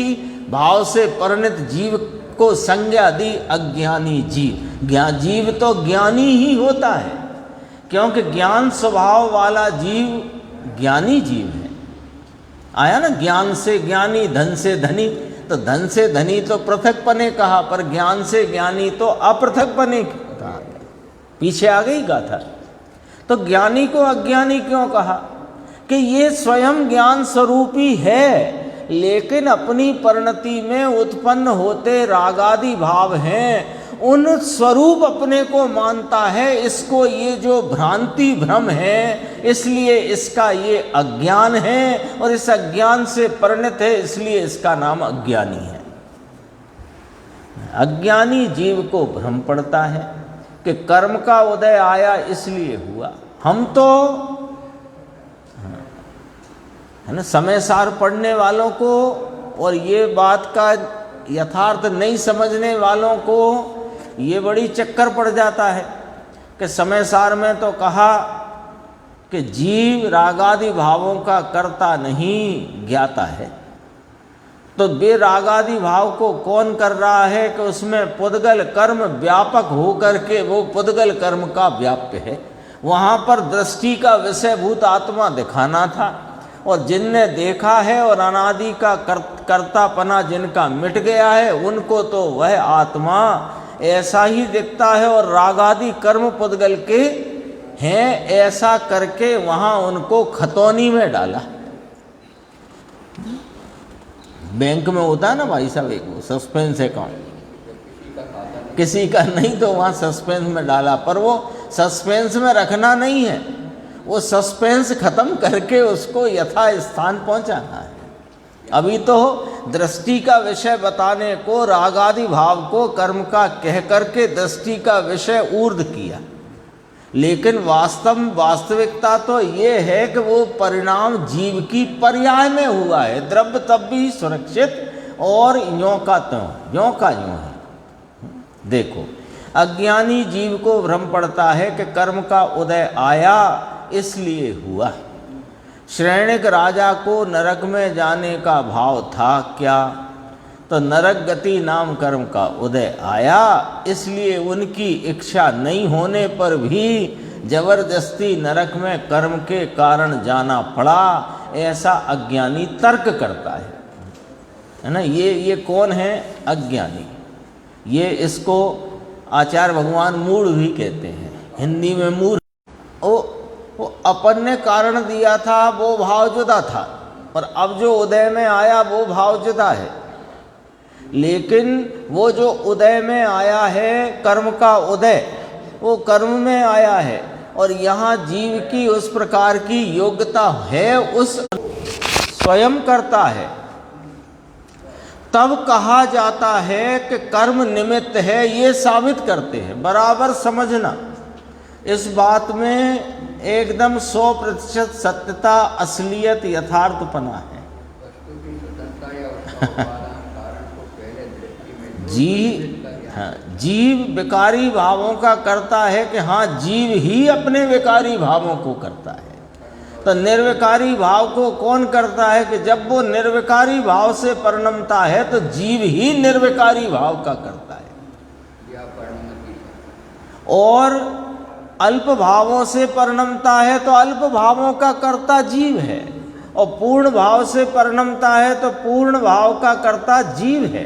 भाव से परिणत जीव को संज्ञा दी अज्ञानी जीव। जीव तो ज्ञानी ही होता है, क्योंकि ज्ञान स्वभाव वाला जीव ज्ञानी जीव है। आया ना, ज्ञान से ज्ञानी, धन से धनी। तो धन से धनी तो पृथकपने कहा, पर ज्ञान से ज्ञानी तो अपृथकपने कहा। पीछे आ गई गाथा। तो ज्ञानी को अज्ञानी क्यों कहा? कि ये स्वयं ज्ञान स्वरूपी है, लेकिन अपनी परिणति में उत्पन्न होते रागादि भाव हैं, उन स्वरूप अपने को मानता है। इसको ये जो भ्रांति भ्रम है, इसलिए इसका ये अज्ञान है, और इस अज्ञान से परिणत है, इसलिए इसका नाम अज्ञानी है। अज्ञानी जीव को भ्रम पड़ता है कि कर्म का उदय आया इसलिए हुआ। हम तो है ना, समय सार पढ़ने वालों को और ये बात का यथार्थ नहीं समझने वालों को ये बड़ी चक्कर पड़ जाता है कि समय सार में तो कहा कि जीव रागादि भावों का कर्ता नहीं, ज्ञाता है। तो बेरागादि भाव को कौन कर रहा है? कि उसमें पुद्गल कर्म व्यापक हो करके वो पुद्गल कर्म का व्याप्य है। वहाँ पर दृष्टि का विषयभूत आत्मा दिखाना था, और जिनने देखा है और अनादि का कर्तापना जिनका मिट गया है, उनको तो वह आत्मा ऐसा ही दिखता है, और रागादि कर्म पुद्गल के हैं, ऐसा करके वहाँ उनको खतौनी में डाला। बैंक में होता है ना भाई साहब, एक वो सस्पेंस अकाउंट, किसी का नहीं तो वहाँ सस्पेंस में डाला। पर वो सस्पेंस में रखना नहीं है, वो सस्पेंस खत्म करके उसको यथा स्थान पहुंचाना है। अभी तो दृष्टि का विषय बताने को रागादि भाव को कर्म का कह करके दृष्टि का विषय ऊर्ध्व किया, लेकिन वास्तविकता तो ये है कि वो परिणाम जीव की पर्याय में हुआ है। द्रव्य तब भी सुरक्षित और यों का त्यों, यों का यों है। देखो, अज्ञानी जीव को भ्रम पड़ता है कि कर्म का उदय आया इसलिए हुआ। श्रेणिक राजा को नरक में जाने का भाव था क्या? तो नरक गति नाम कर्म का उदय आया, इसलिए उनकी इच्छा नहीं होने पर भी जबरदस्ती नरक में कर्म के कारण जाना पड़ा, ऐसा अज्ञानी तर्क करता है ना। ये कौन है? अज्ञानी। ये इसको आचार्य भगवान मूढ़ भी कहते हैं, हिंदी में मूढ़। वो अपन ने कारण दिया था, वो भाव जुदा था, और अब जो उदय में आया वो भाव जुदा है। लेकिन वो जो उदय में आया है, कर्म का उदय, वो कर्म में आया है, और यहाँ जीव की उस प्रकार की योग्यता है, उस स्वयं करता है। तब कहा जाता है कि कर्म निमित्त है, ये साबित करते हैं। बराबर समझना, इस बात में एकदम 100% सत्यता, असलियत, यथार्थपना है। जी हाँ, जीव विकारी भावों का करता है कि हाँ जीव ही अपने विकारी भावों को करता है। तो निर्विकारी भाव को कौन करता है कि जब वो निर्विकारी भाव से परिणमता है तो जीव ही निर्विकारी भाव का करता है। और अल्प भावों से परिणमता है तो अल्प भावों का कर्ता जीव है, और पूर्ण भाव से परिणमता है तो पूर्ण भाव का कर्ता जीव है।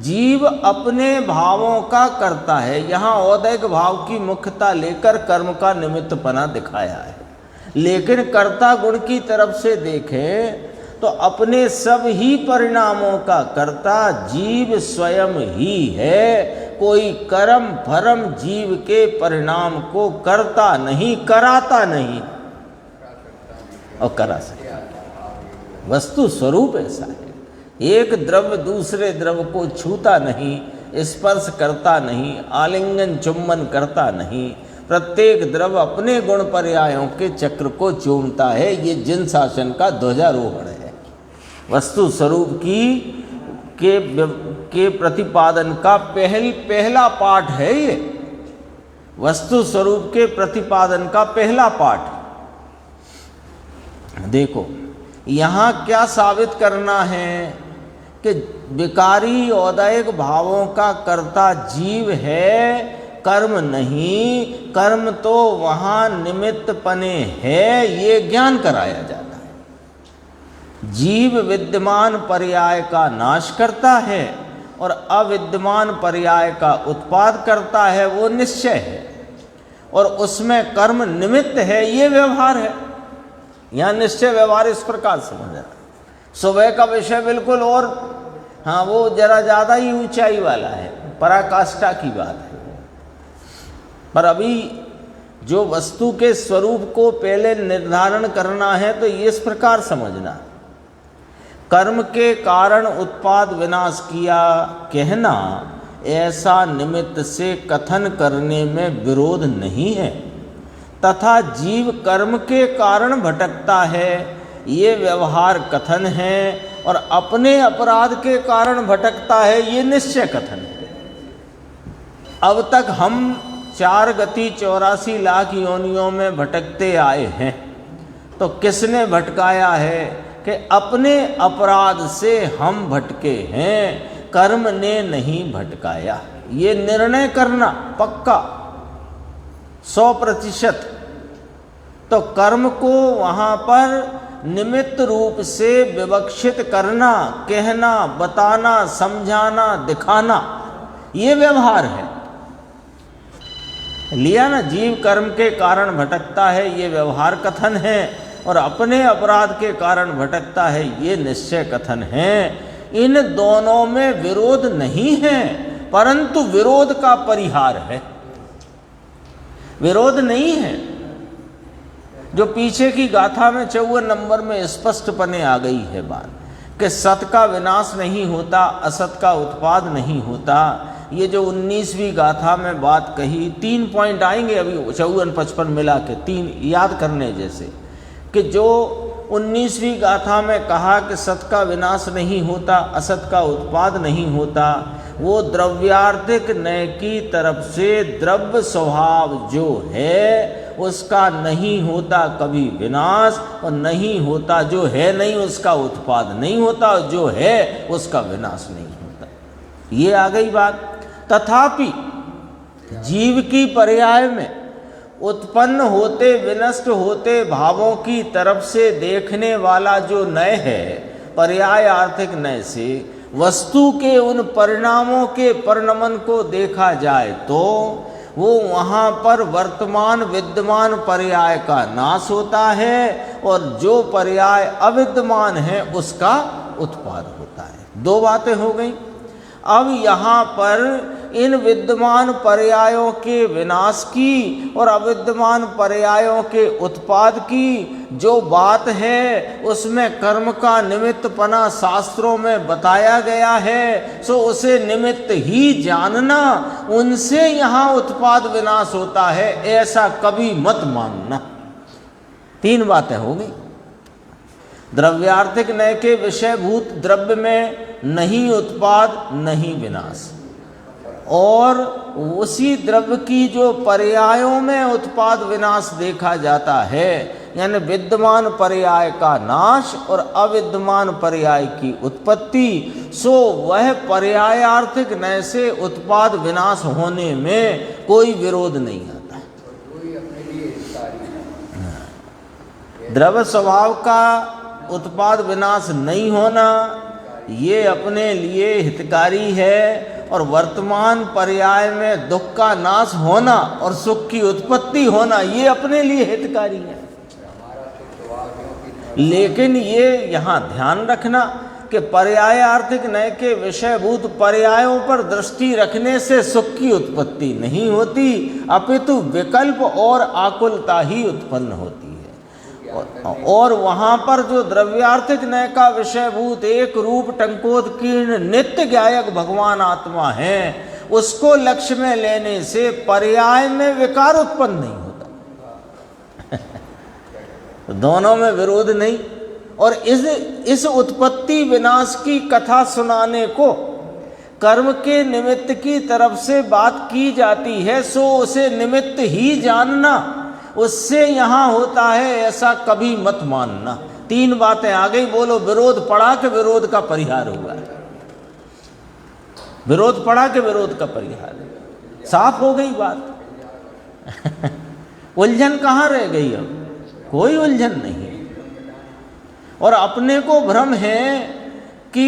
जीव अपने भावों का करता है। यहाँ औदैक भाव की मुख्यता लेकर कर्म का निमित्तपना दिखाया है, लेकिन कर्ता गुण की तरफ से देखें तो अपने सब ही परिणामों का कर्ता जीव स्वयं ही है। कोई कर्म फर्म जीव के परिणाम को करता नहीं, कराता नहीं और करा सकता। वस्तु स्वरूप ऐसा है। एक द्रव्य दूसरे द्रव्य को छूता नहीं, स्पर्श करता नहीं, आलिंगन चुम्बन करता नहीं। प्रत्येक द्रव्य अपने गुण पर्यायों के चक्र को चूमता है। ये जिन शासन का ध्वजारोहण है। वस्तु स्वरूप के प्रतिपादन का पहला पाठ है ये। वस्तु स्वरूप के प्रतिपादन का पहला पाठ। देखो यहाँ क्या साबित करना है कि विकारी औदैक भावों का कर्ता जीव है, कर्म नहीं। कर्म तो वहाँ निमित्त पने है, ये ज्ञान कराया जाता है। जीव विद्यमान पर्याय का नाश करता है और अविद्यमान पर्याय का उत्पाद करता है, वो निश्चय है। और उसमें कर्म निमित्त है, ये व्यवहार है। यहाँ निश्चय व्यवहार इस प्रकार समझना। सुबह का विषय बिल्कुल और हाँ वो जरा ज़्यादा ही ऊंचाई वाला है, पराकाष्ठा की बात है। पर अभी जो वस्तु के स्वरूप को पहले निर्धारण करना है तो ये इस प्रकार समझना। कर्म के कारण उत्पाद विनाश किया कहना ऐसा निमित्त से कथन करने में विरोध नहीं है, तथा जीव कर्म के कारण भटकता है ये व्यवहार कथन है, और अपने अपराध के कारण भटकता है ये निश्चय कथन है। अब तक हम 4 गति 84 लाख योनियों में भटकते आए हैं, तो किसने भटकाया है कि अपने अपराध से हम भटके हैं, कर्म ने नहीं भटकाया। ये निर्णय करना पक्का 100%। तो कर्म को वहाँ पर निमित्त रूप से विवक्षित करना, कहना, बताना, समझाना, दिखाना, ये व्यवहार है। लिया ना, जीव कर्म के कारण भटकता है ये व्यवहार कथन है, और अपने अपराध के कारण भटकता है ये निश्चय कथन है। इन दोनों में विरोध नहीं है, परंतु विरोध का परिहार है। विरोध नहीं है। जो पीछे की गाथा में 54 नंबर में स्पष्टपने आ गई है बात कि सत का विनाश नहीं होता, असत का उत्पाद नहीं होता। ये जो 19वीं गाथा में बात कही, 3 पॉइंट आएंगे अभी 54-55 मिला के, 3 याद करने जैसे, कि जो 19वीं गाथा में कहा कि सत का विनाश नहीं होता, असत का उत्पाद नहीं होता, वो द्रव्यार्थिक नय की तरफ से द्रव्य स्वभाव जो है उसका नहीं होता कभी विनाश, और नहीं होता जो है नहीं उसका उत्पाद नहीं होता, जो है उसका विनाश नहीं होता। ये आ गई बात। तथापि जीव की पर्याय में उत्पन्न होते विनष्ट होते भावों की तरफ से देखने वाला जो नय है, पर्याय आर्थिक नय से वस्तु के उन परिणामों के परिणमन को देखा जाए तो वो वहाँ पर वर्तमान विद्यमान पर्याय का नाश होता है, और जो पर्याय अविद्यमान है उसका उत्पाद होता है। 2 बातें हो गई। अब यहाँ पर इन विद्यमान पर्यायों के विनाश की और अविद्यमान पर्यायों के उत्पाद की जो बात है उसमें कर्म का निमित्तपना शास्त्रों में बताया गया है, सो उसे निमित्त ही जानना, उनसे यहाँ उत्पाद विनाश होता है ऐसा कभी मत मानना। 3 बातें हो गई। द्रव्यार्थिक नय के विषयभूत द्रव्य में नहीं उत्पाद नहीं विनाश, और उसी द्रव्य की जो पर्यायों में उत्पाद विनाश देखा जाता है, यानी विद्यमान पर्याय का नाश और अविद्यमान पर्याय की उत्पत्ति, सो वह पर्यायार्थिक नय से उत्पाद विनाश होने में कोई विरोध नहीं आता। द्रव्य स्वभाव का उत्पाद विनाश नहीं होना ये अपने लिए हितकारी है, और वर्तमान पर्याय में दुख का नाश होना और सुख की उत्पत्ति होना ये अपने लिए हितकारी है। लेकिन ये यहाँ ध्यान रखना कि पर्यायार्थिक नय के विषयभूत पर्यायों पर दृष्टि रखने से सुख की उत्पत्ति नहीं होती, अपितु विकल्प और आकुलता ही उत्पन्न होती है। और वहाँ पर जो द्रव्यार्थिक नय का विषयभूत एक रूप टंकोत्कीर्ण नित्य ज्ञायक भगवान आत्मा है, उसको लक्ष्य में लेने से पर्याय में विकार उत्पन्न नहीं होता। दोनों में विरोध नहीं। और इस उत्पत्ति विनाश की कथा सुनाने को कर्म के निमित्त की तरफ से बात की जाती है, सो उसे निमित्त ही जानना, उससे यहाँ होता है ऐसा कभी मत मानना। तीन बातें आ गई, बोलो। विरोध पड़ा कि विरोध का परिहार हुआ, विरोध पड़ा कि विरोध का परिहार, साफ हो गई बात। उलझन कहाँ रह गई? अब कोई उलझन नहीं। और अपने को भ्रम है कि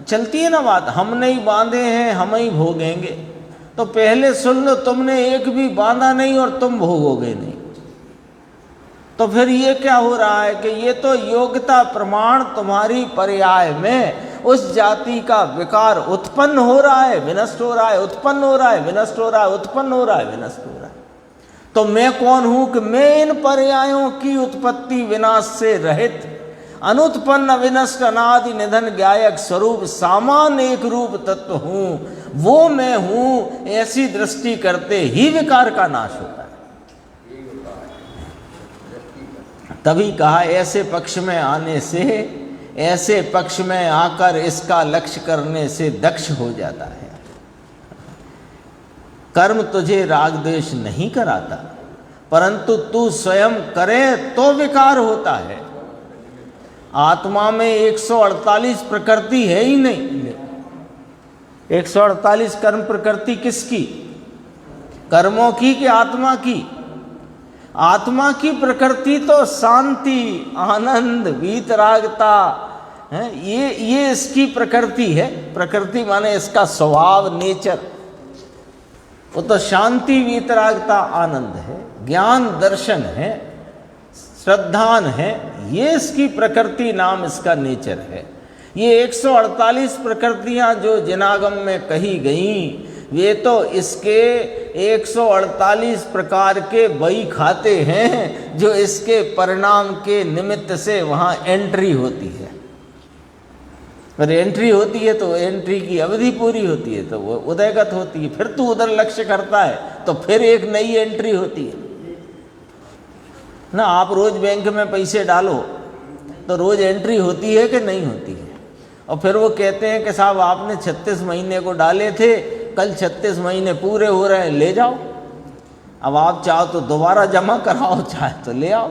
चलती है ना बात, हम नहीं बांधे हैं हम ही भोगेंगे। तो पहले सुन लो, तुमने एक भी बांधा नहीं और तुम भोगोगे नहीं। तो फिर ये क्या हो रहा है कि ये तो योग्यता प्रमाण तुम्हारी पर्याय में उस जाति का विकार उत्पन्न हो रहा है, विनष्ट हो रहा है, उत्पन्न हो रहा है, विनष्ट हो रहा है, उत्पन्न हो रहा है, विनष्ट हो रहा है। तो मैं कौन हूं कि मैं इन पर्यायों की उत्पत्ति विनाश से रहित अनुत्पन्न विनष्ट अनादि निधन ज्ञायक स्वरूप सामान एक रूप तत्व हूं, वो मैं हूं, ऐसी दृष्टि करते ही विकार का नाश होता है। तभी कहा ऐसे पक्ष में आने से, ऐसे पक्ष में आकर इसका लक्ष्य करने से दक्ष हो जाता है। कर्म तुझे राग द्वेष नहीं कराता, परंतु तू स्वयं करे तो विकार होता है। आत्मा में 148 प्रकृति है ही नहीं। 148 कर्म प्रकृति किसकी? कर्मों की कि आत्मा की? आत्मा की प्रकृति तो शांति, आनंद, वीतरागता है, ये इसकी प्रकृति है। प्रकृति माने इसका स्वभाव, नेचर। वो तो शांति, वीतरागता, आनंद है, ज्ञान दर्शन है, श्रद्धान है, ये इसकी प्रकृति नाम इसका नेचर है। ये 148 प्रकृतियां जो जिनागम में कही गई, वे तो इसके 148 प्रकार के बही खाते हैं जो इसके परिणाम के निमित्त से वहाँ एंट्री होती है। और एंट्री होती है तो एंट्री की अवधि पूरी होती है तो वो उदयगत होती है। फिर तू उधर लक्ष्य करता है तो फिर एक नई एंट्री होती है ना। आप रोज बैंक में पैसे डालो तो रोज एंट्री होती है कि नहीं होती है? और फिर वो कहते हैं कि साहब आपने 36 महीने को डाले थे, कल 36 महीने पूरे हो रहे हैं, ले जाओ। अब आप चाहो तो दोबारा जमा कराओ, चाहे तो ले आओ।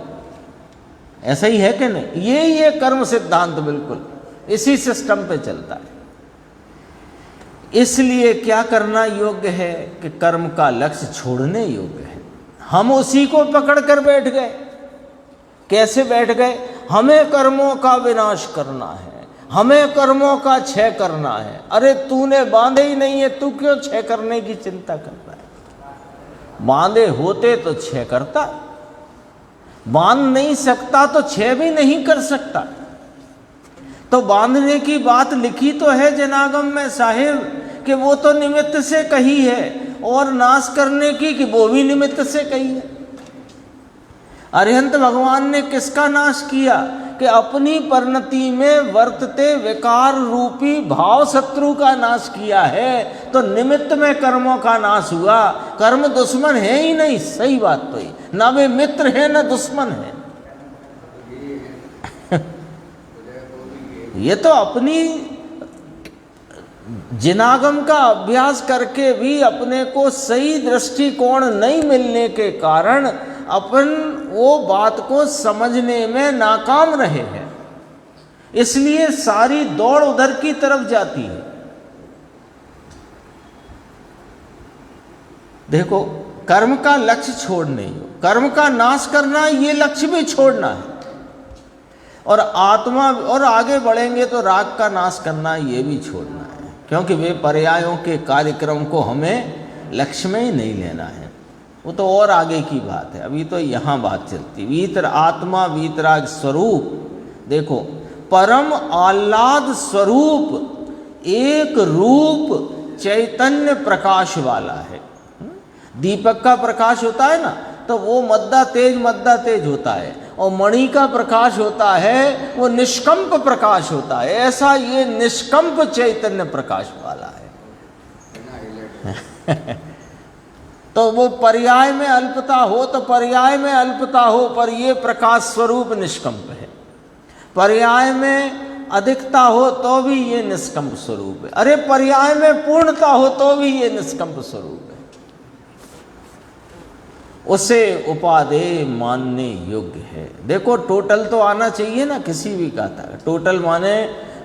ऐसा ही है कि नहीं? ये कर्म सिद्धांत बिल्कुल इसी सिस्टम पे चलता है। इसलिए क्या करना योग्य है कि कर्म का लक्ष्य छोड़ने योग्य है। हम उसी को पकड़ कर बैठ गए। कैसे बैठ गए? हमें कर्मों का विनाश करना है, हमें कर्मों का क्षय करना है। अरे तूने बांधे ही नहीं है, तू क्यों क्षय करने की चिंता करता है? बांधे होते तो क्षय करता, बांध नहीं सकता तो क्षय भी नहीं कर सकता। तो बांधने की बात लिखी तो है जनागम में साहिब कि वो तो निमित्त से कही है, और नाश करने की कि वो भी निमित्त से कही है। अरिहंत भगवान ने किसका नाश किया? कि अपनी परिणति में वर्तते विकार रूपी भाव शत्रु का नाश किया है। तो निमित्त में कर्मों का नाश हुआ। कर्म दुश्मन है ही नहीं। सही बात तो ही ना, वे मित्र है ना दुश्मन है। ये तो अपनी जिनागम का अभ्यास करके भी अपने को सही दृष्टिकोण नहीं मिलने के कारण अपन वो बात को समझने में नाकाम रहे हैं, इसलिए सारी दौड़ उधर की तरफ जाती है। देखो, कर्म का लक्ष्य छोड़ने, कर्म का नाश करना, ये लक्ष्य भी छोड़ना है, और आत्मा और आगे बढ़ेंगे तो राग का नाश करना ये भी छोड़ना है, क्योंकि वे पर्यायों के कार्यक्रम को हमें लक्ष्य में ही नहीं लेना है। वो तो और आगे की बात है, अभी तो यहाँ बात चलती। वीतर आत्मा वीतराग स्वरूप, देखो परम आह्लाद स्वरूप एक रूप चैतन्य प्रकाश वाला है। दीपक का प्रकाश होता है ना, तो वो मद्दा तेज होता है, और मणि का प्रकाश होता है वो निष्कंप प्रकाश होता है। ऐसा ये निष्कंप चैतन्य प्रकाश वाला है। तो वो पर्याय में अल्पता हो तो पर्याय में अल्पता हो, पर ये प्रकाश स्वरूप निष्कंप है। पर्याय में अधिकता हो तो भी ये निष्कंप स्वरूप है। अरे पर्याय में पूर्णता हो तो भी ये निष्कंप स्वरूप है। उसे उपादेय मानने योग्य है। देखो, टोटल तो आना चाहिए ना किसी भी का था। टोटल माने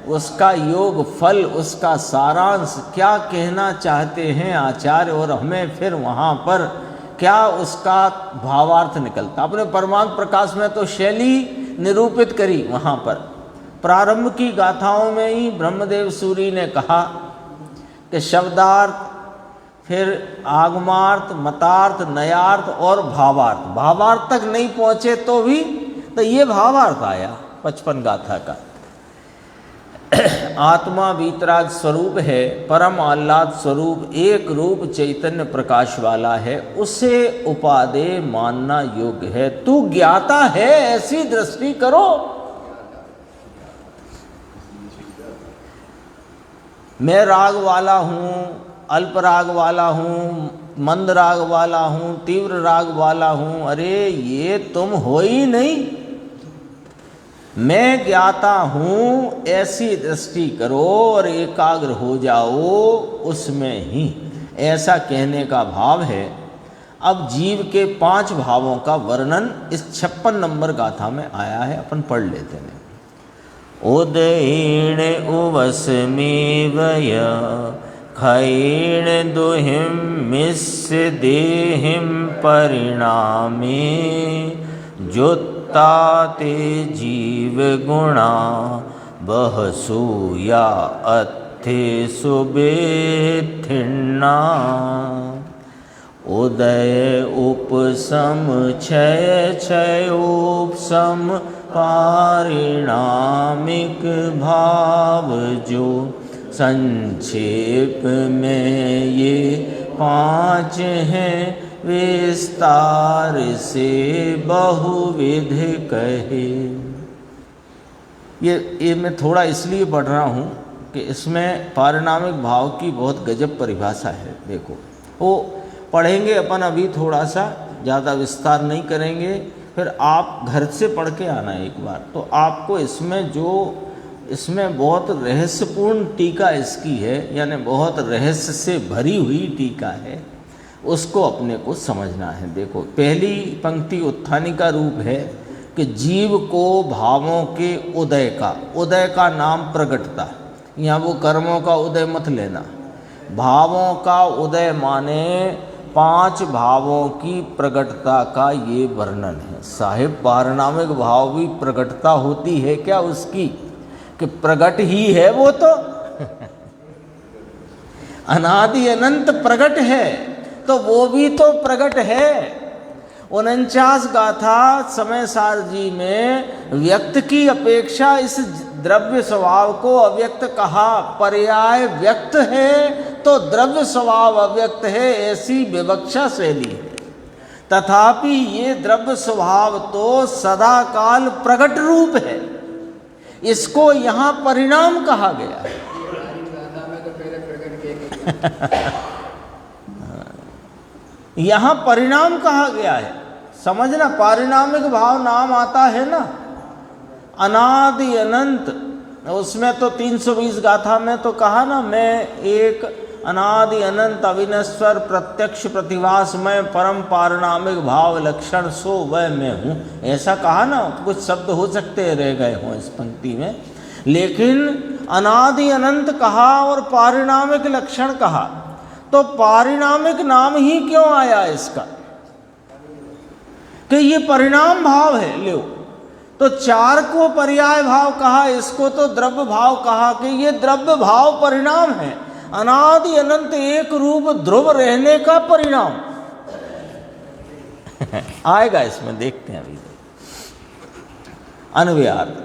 उसका योग फल, उसका सारांश, क्या कहना चाहते हैं आचार्य, और हमें फिर वहाँ पर क्या उसका भावार्थ निकलता। अपने परमार्थ प्रकाश में तो शैली निरूपित करी, वहाँ पर प्रारंभ की गाथाओं में ही ब्रह्मदेव सूरी ने कहा कि शब्दार्थ, फिर आगमार्थ, मतार्थ, नयार्थ और भावार्थ। भावार्थ तक नहीं पहुँचे तो भी तो ये भावार्थ आया 55 गाथा का। आत्मा वीतराग स्वरूप है, परम आह्लाद स्वरूप एक रूप चैतन्य प्रकाश वाला है, उसे उपादेय मानना योग्य है। तू ज्ञाता है ऐसी दृष्टि करो। मैं राग वाला हूँ, अल्प राग वाला हूँ, मंद राग वाला हूँ, तीव्र राग वाला हूँ, अरे ये तुम हो ही नहीं। मैं ज्ञाता हूँ ऐसी दृष्टि करो और एकाग्र हो जाओ उसमें ही, ऐसा कहने का भाव है। अब जीव के 5 भावों का वर्णन इस 56 नंबर गाथा में आया है, अपन पढ़ लेते हैं। उदयीण उवसमेवय खैण दुहिम मिस्य देहिम परिणामे जुत्ताते जीव गुणा बहसूया अत्थे सुबेथिन्ना। उदय उपसम क्षय क्षयोपसम पारिणामिक भाव जो संक्षेप में ये 5 हैं, विस्तार से बहुविध कहे। ये मैं थोड़ा इसलिए पढ़ रहा हूँ कि इसमें पारिणामिक भाव की बहुत गजब परिभाषा है। देखो, वो पढ़ेंगे अपन, अभी थोड़ा सा ज़्यादा विस्तार नहीं करेंगे, फिर आप घर से पढ़ के आना एक बार, तो आपको इसमें बहुत रहस्यपूर्ण टीका इसकी है, यानी बहुत रहस्य से भरी हुई टीका है, उसको अपने को समझना है। देखो, पहली पंक्ति उत्थानी का रूप है कि जीव को भावों के उदय का नाम प्रगटता। यहाँ वो कर्मों का उदय मत लेना, भावों का उदय माने 5 भावों की प्रगटता का ये वर्णन है। साहिब, पारिणामिक भाव भी प्रगटता होती है क्या उसकी, कि प्रगट ही है वो तो अनादि अनंत प्रगट है, तो वो भी तो प्रगट है। 49 गाथा समय सार जी में व्यक्त की अपेक्षा इस द्रव्य स्वभाव को अव्यक्त कहा। पर्याय व्यक्त है तो द्रव्य स्वभाव अव्यक्त है, ऐसी विवक्षा शैली है। तथापि ये द्रव्य स्वभाव तो सदा काल प्रगट रूप है, इसको यहाँ परिणाम कहा गया है। यहाँ परिणाम कहा गया है, समझना। पारिणामिक भाव नाम आता है ना, अनादि अनंत उसमें तो 320 गाथा में तो कहा ना, मैं एक अनादि अनंत अविनश्वर प्रत्यक्ष प्रतिभासमय परम पारिणामिक भाव लक्षण सो वह मैं हूँ, ऐसा कहा ना। कुछ शब्द हो सकते रह गए हों इस पंक्ति में, लेकिन अनादि अनंत कहा और पारिणामिक लक्षण कहा, तो पारिणामिक नाम ही क्यों आया इसका, कि ये परिणाम भाव है। लो, तो चार को पर्याय भाव कहा, इसको तो द्रव्य भाव कहा कि ये द्रव्य भाव परिणाम है, अनादि अनंत एक रूप ध्रुव रहने का परिणाम आएगा इसमें, देखते हैं अभी। अन्वयार्थ,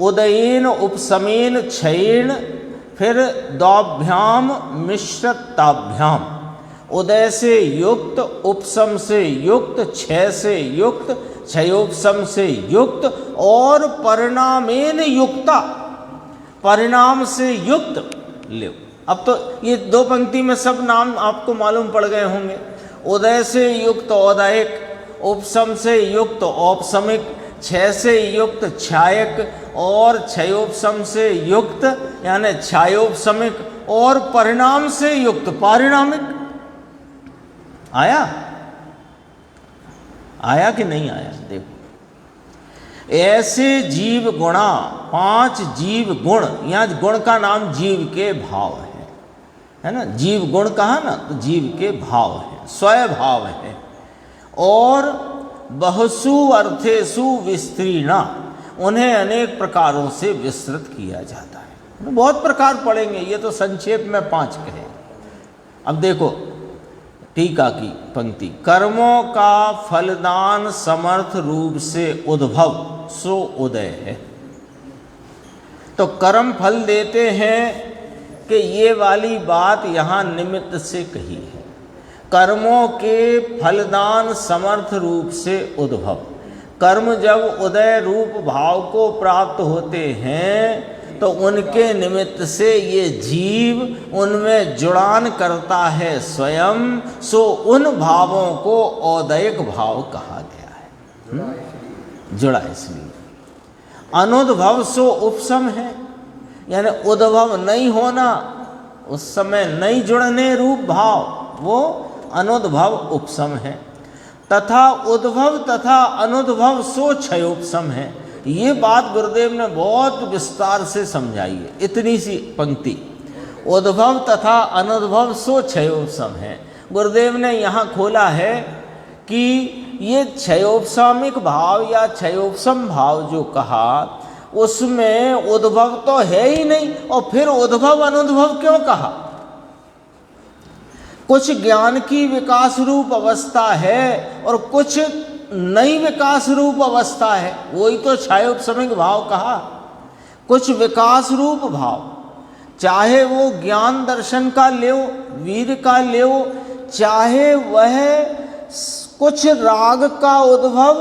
उदयेन उपसमेन क्षयेन, फिर दौभ्याम मिश्रताभ्याम, उदय से युक्त, उपसम से युक्त, क्षय से युक्त, क्षयोपसम से युक्त और परिणामेन युक्ता, परिणाम से युक्त। ले, अब तो ये दो पंक्ति में सब नाम आपको मालूम पड़ गए होंगे। उदय से युक्त औदयिक, उपसम से युक्त औपसमिक, क्षय से युक्त क्षायक और क्षयोपसम से युक्त यानी क्षयोपसमिक और परिणाम से युक्त पारिणामिक। आया कि नहीं आया? देखो, ऐसे जीव गुणा, 5 जीव गुण, यहाँ गुण का नाम जीव के भाव है ना। जीव गुण कहा ना, तो जीव के भाव है, स्वभाव है। और बहुसु अर्थेषु विस्तीर्णा, उन्हें अनेक प्रकारों से विस्तृत किया जाता है। बहुत प्रकार पढ़ेंगे, ये तो संक्षेप में 5 कहे। अब देखो टीका की पंक्ति, कर्मों का फलदान समर्थ रूप से उद्भव सो उदय है। तो कर्म फल देते हैं कि ये वाली बात यहाँ निमित्त से कही है। कर्मों के फलदान समर्थ रूप से उद्भव, कर्म जब उदय रूप भाव को प्राप्त होते हैं तो उनके निमित्त से ये जीव उनमें जुड़ान करता है स्वयं, सो उन भावों को औदयिक भाव कहा गया है। जुड़ा इसलिए। अनुद्भव सो उपसम है, यानी उद्भव नहीं होना, उस समय नहीं जुड़ने रूप भाव, वो अनुद्भव उपसम है। तथा उद्भव तथा अनुद्भव सो क्षयोपसम है। ये बात गुरुदेव ने बहुत विस्तार से समझाई है, इतनी सी पंक्ति। उद्भव तथा अनुद्भव सो क्षयोपसम है। गुरुदेव ने यहाँ खोला है कि ये क्षयोपसामिक भाव या क्षयोपसम भाव जो कहा, उसमें उद्भव तो है ही नहीं, और फिर उद्भव अनुद्भव क्यों कहा? कुछ ज्ञान की विकास रूप अवस्था है और कुछ नई विकास रूप अवस्था है, वही तो क्षयोपसमिक भाव कहा। कुछ विकास रूप भाव, चाहे वो ज्ञान दर्शन का ले, वीर का ले, चाहे वह कुछ राग का उद्भव,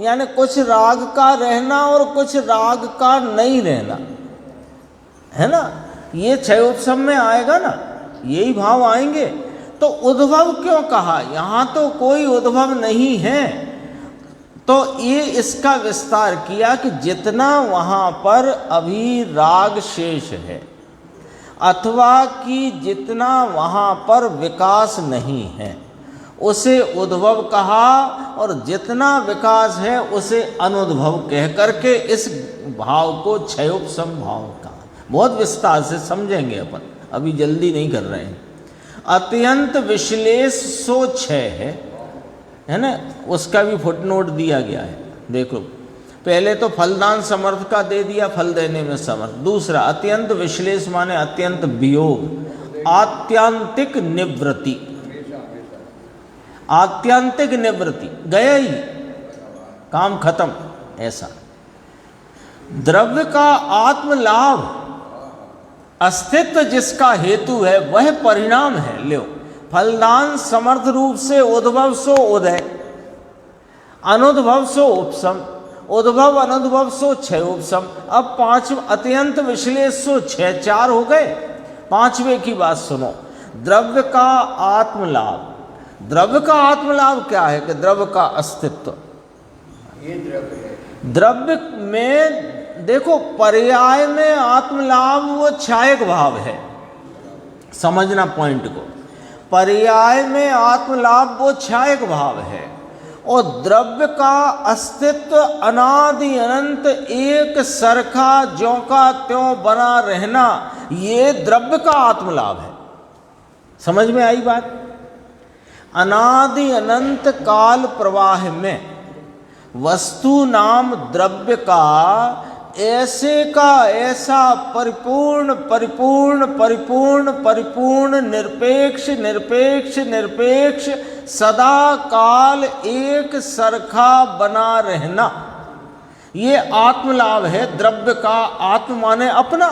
यानी कुछ राग का रहना और कुछ राग का नहीं रहना, है ना। ये क्षयोपसम में आएगा ना, यही भाव आएंगे। तो उद्भव क्यों कहा? यहाँ तो कोई उद्भव नहीं है। तो ये इसका विस्तार किया कि जितना वहाँ पर अभी राग शेष है, अथवा कि जितना वहाँ पर विकास नहीं है, उसे उद्भव कहा, और जितना विकास है उसे अनुद्भव कह करके इस भाव को क्षयोपसम भाव कहा। बहुत विस्तार से समझेंगे अपन, अभी जल्दी नहीं कर रहे हैं। अत्यंत विश्लेष सो क्षय है ना, उसका भी फुटनोट दिया गया है। देखो, पहले तो फलदान समर्थ का दे दिया, फल देने में समर्थ। दूसरा अत्यंत विश्लेष माने अत्यंत वियोग, आत्यांतिक निवृत्ति, आत्यांतिक निवृत्ति, गया ही, काम खत्म, ऐसा। द्रव्य का आत्मलाभ, अस्तित्व जिसका हेतु है वह परिणाम है। लो, फलदान समर्थ रूप से उद्भव सो उदय, अनुद्भव सो उपसम, उद्भव अनुद्भव सो क्षयोपसम। अब 5 अत्यंत विश्लेष सो 6, 4 हो गए। 5वें की बात सुनो, द्रव्य का आत्मलाभ। द्रव्य का आत्मलाभ क्या है? कि द्रव्य का अस्तित्व, ये द्रव्य है। द्रव्य में देखो पर्याय में आत्मलाभ वो छायक भाव है, समझना पॉइंट को। पर्याय में आत्मलाभ वो छायक भाव है, और द्रव्य का अस्तित्व अनादि अनंत एक सरखा ज्यों का त्यों बना रहना, ये द्रव्य का आत्मलाभ है। समझ में आई बात? अनादि अनंत काल प्रवाह में वस्तु नाम द्रव्य का ऐसे का ऐसा परिपूर्ण परिपूर्ण परिपूर्ण परिपूर्ण निरपेक्ष निरपेक्ष निरपेक्ष सदा काल एक सरखा बना रहना, ये आत्मलाभ है द्रव्य का। आत्म माने अपना,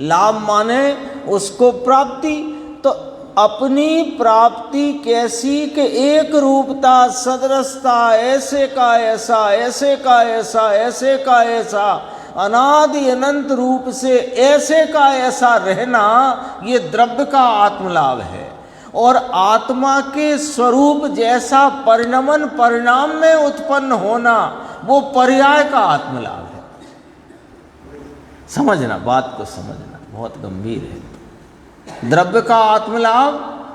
लाभ माने उसको प्राप्ति। तो अपनी प्राप्ति कैसी कि एक रूपता सदरसता, ऐसे का ऐसा ऐसे का ऐसा ऐसे का ऐसा अनादि अनंत रूप से ऐसे का ऐसा रहना, ये द्रव्य का आत्मलाभ है। और आत्मा के स्वरूप जैसा परिणमन परिणाम में उत्पन्न होना, वो पर्याय का आत्मलाभ है। समझना, बात को समझना, बहुत गंभीर है। द्रव्य का आत्मलाभ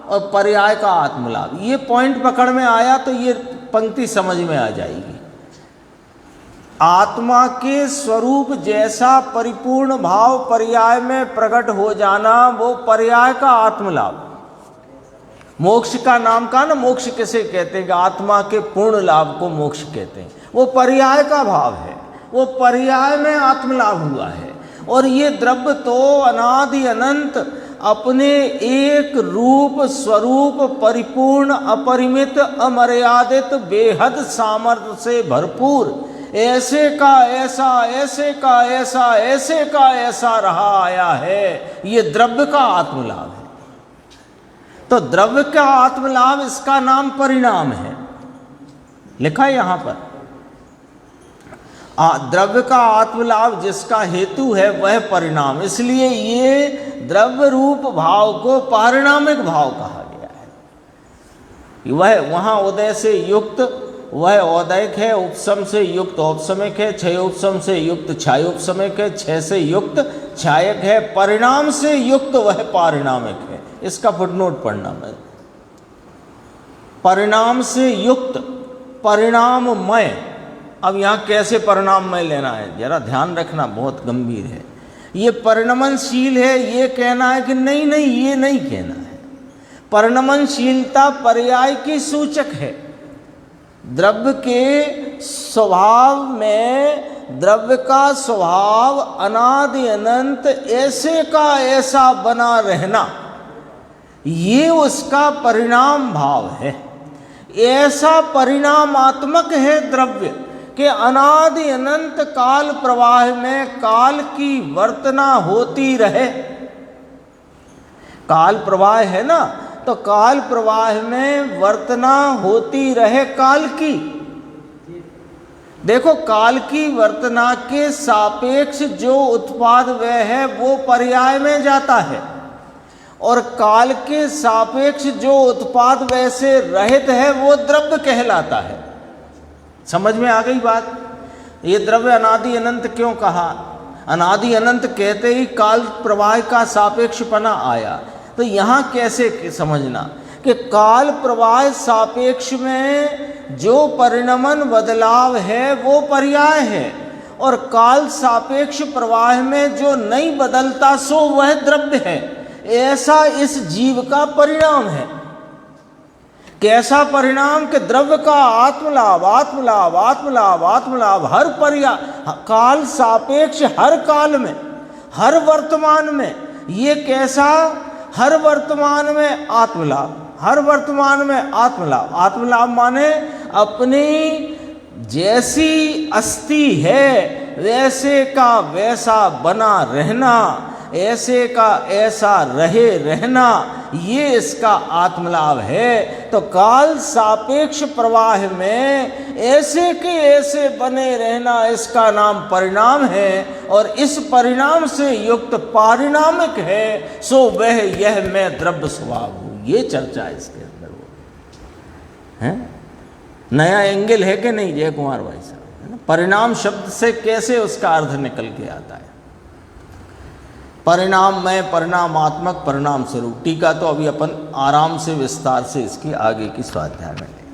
और पर्याय का आत्मलाभ, ये पॉइंट पकड़ में आया तो ये पंक्ति समझ में आ जाएगी। आत्मा के स्वरूप जैसा परिपूर्ण भाव पर्याय में प्रकट हो जाना, वो पर्याय का आत्मलाभ। मोक्ष का नाम का ना, मोक्ष किसे कहते हैं कि आत्मा के पूर्ण लाभ को मोक्ष कहते हैं, वो पर्याय का भाव है, वो पर्याय में आत्मलाभ हुआ है। और ये द्रव्य तो अनादि अनंत अपने एक रूप स्वरूप परिपूर्ण अपरिमित अमर्यादित बेहद सामर्थ्य से भरपूर ऐसे का ऐसा ऐसे का ऐसा ऐसे का ऐसा रहा आया है, ये द्रव्य का आत्मलाभ है। तो द्रव्य का आत्मलाभ, इसका नाम परिणाम है, लिखा है यहां पर। द्रव्य का आत्मलाभ जिसका हेतु है वह परिणाम, इसलिए ये द्रव्य रूप भाव को पारिणामिक भाव कहा गया है। वह वहां उदय से युक्त वह औदयिक है, उपसम से युक्त औपसमिक है, क्षय उपसम से युक्त क्षय उपसमिक है, क्षय से युक्त क्षायक है, परिणाम से युक्त वह पारिणामिक है। इसका फुटनोट पढ़ना मैं। परिणाम से युक्त परिणाममय, अब यहाँ कैसे परिणाममय लेना है जरा ध्यान रखना, बहुत गंभीर है। ये परिणमनशील है ये कहना है कि नहीं नहीं, ये नहीं कहना है। परिणमनशीलता पर्याय की सूचक है। द्रव्य के स्वभाव में, द्रव्य का स्वभाव अनादि अनंत ऐसे का ऐसा बना रहना, ये उसका परिणाम भाव है। ऐसा परिणामात्मक है द्रव्य कि अनादि अनंत काल प्रवाह में काल की वर्तना होती रहे। काल प्रवाह है ना, तो काल प्रवाह में वर्तना होती रहे काल की। देखो, काल की वर्तना के सापेक्ष जो उत्पाद व्यय है वो पर्याय में जाता है, और काल के सापेक्ष जो उत्पाद व्यय से रहित है वो द्रव्य कहलाता है। समझ में आ गई बात? ये द्रव्य अनादि अनंत क्यों कहा? अनादि अनंत कहते ही काल प्रवाह का सापेक्षपना आया। तो यहाँ कैसे समझना कि काल प्रवाह सापेक्ष में जो परिणमन बदलाव है वो पर्याय है, और काल सापेक्ष प्रवाह में जो नहीं बदलता सो वह द्रव्य है। ऐसा इस जीव का परिणाम है। कैसा परिणाम कि द्रव्य का आत्मलाभ आत्मलाभ आत्मलाभ आत्मलाभ हर पर्याय, काल सापेक्ष, हर काल में, हर वर्तमान में। ये कैसा? हर वर्तमान में आत्मलाभ, हर वर्तमान में आत्मलाभ। आत्मलाभ माने अपनी जैसी अस्थि है वैसे का वैसा बना रहना, ऐसे का ऐसा रहे रहना, ये इसका आत्मलाभ है। तो काल सापेक्ष प्रवाह में ऐसे के ऐसे बने रहना, इसका नाम परिणाम है, और इस परिणाम से युक्त पारिणामिक है, सो वह यह मैं द्रव्य स्वभाव हूँ। ये चर्चा इसके अंदर वो है। नया एंगल है कि नहीं जय कुमार भाई साहब? परिणाम शब्द से कैसे उसका अर्थ निकल के आता है। परिणाम में परिणामात्मक परिणाम स्वरूप। टीका तो अभी अपन आराम से विस्तार से इसकी आगे की स्वाध्याय में लेंगे।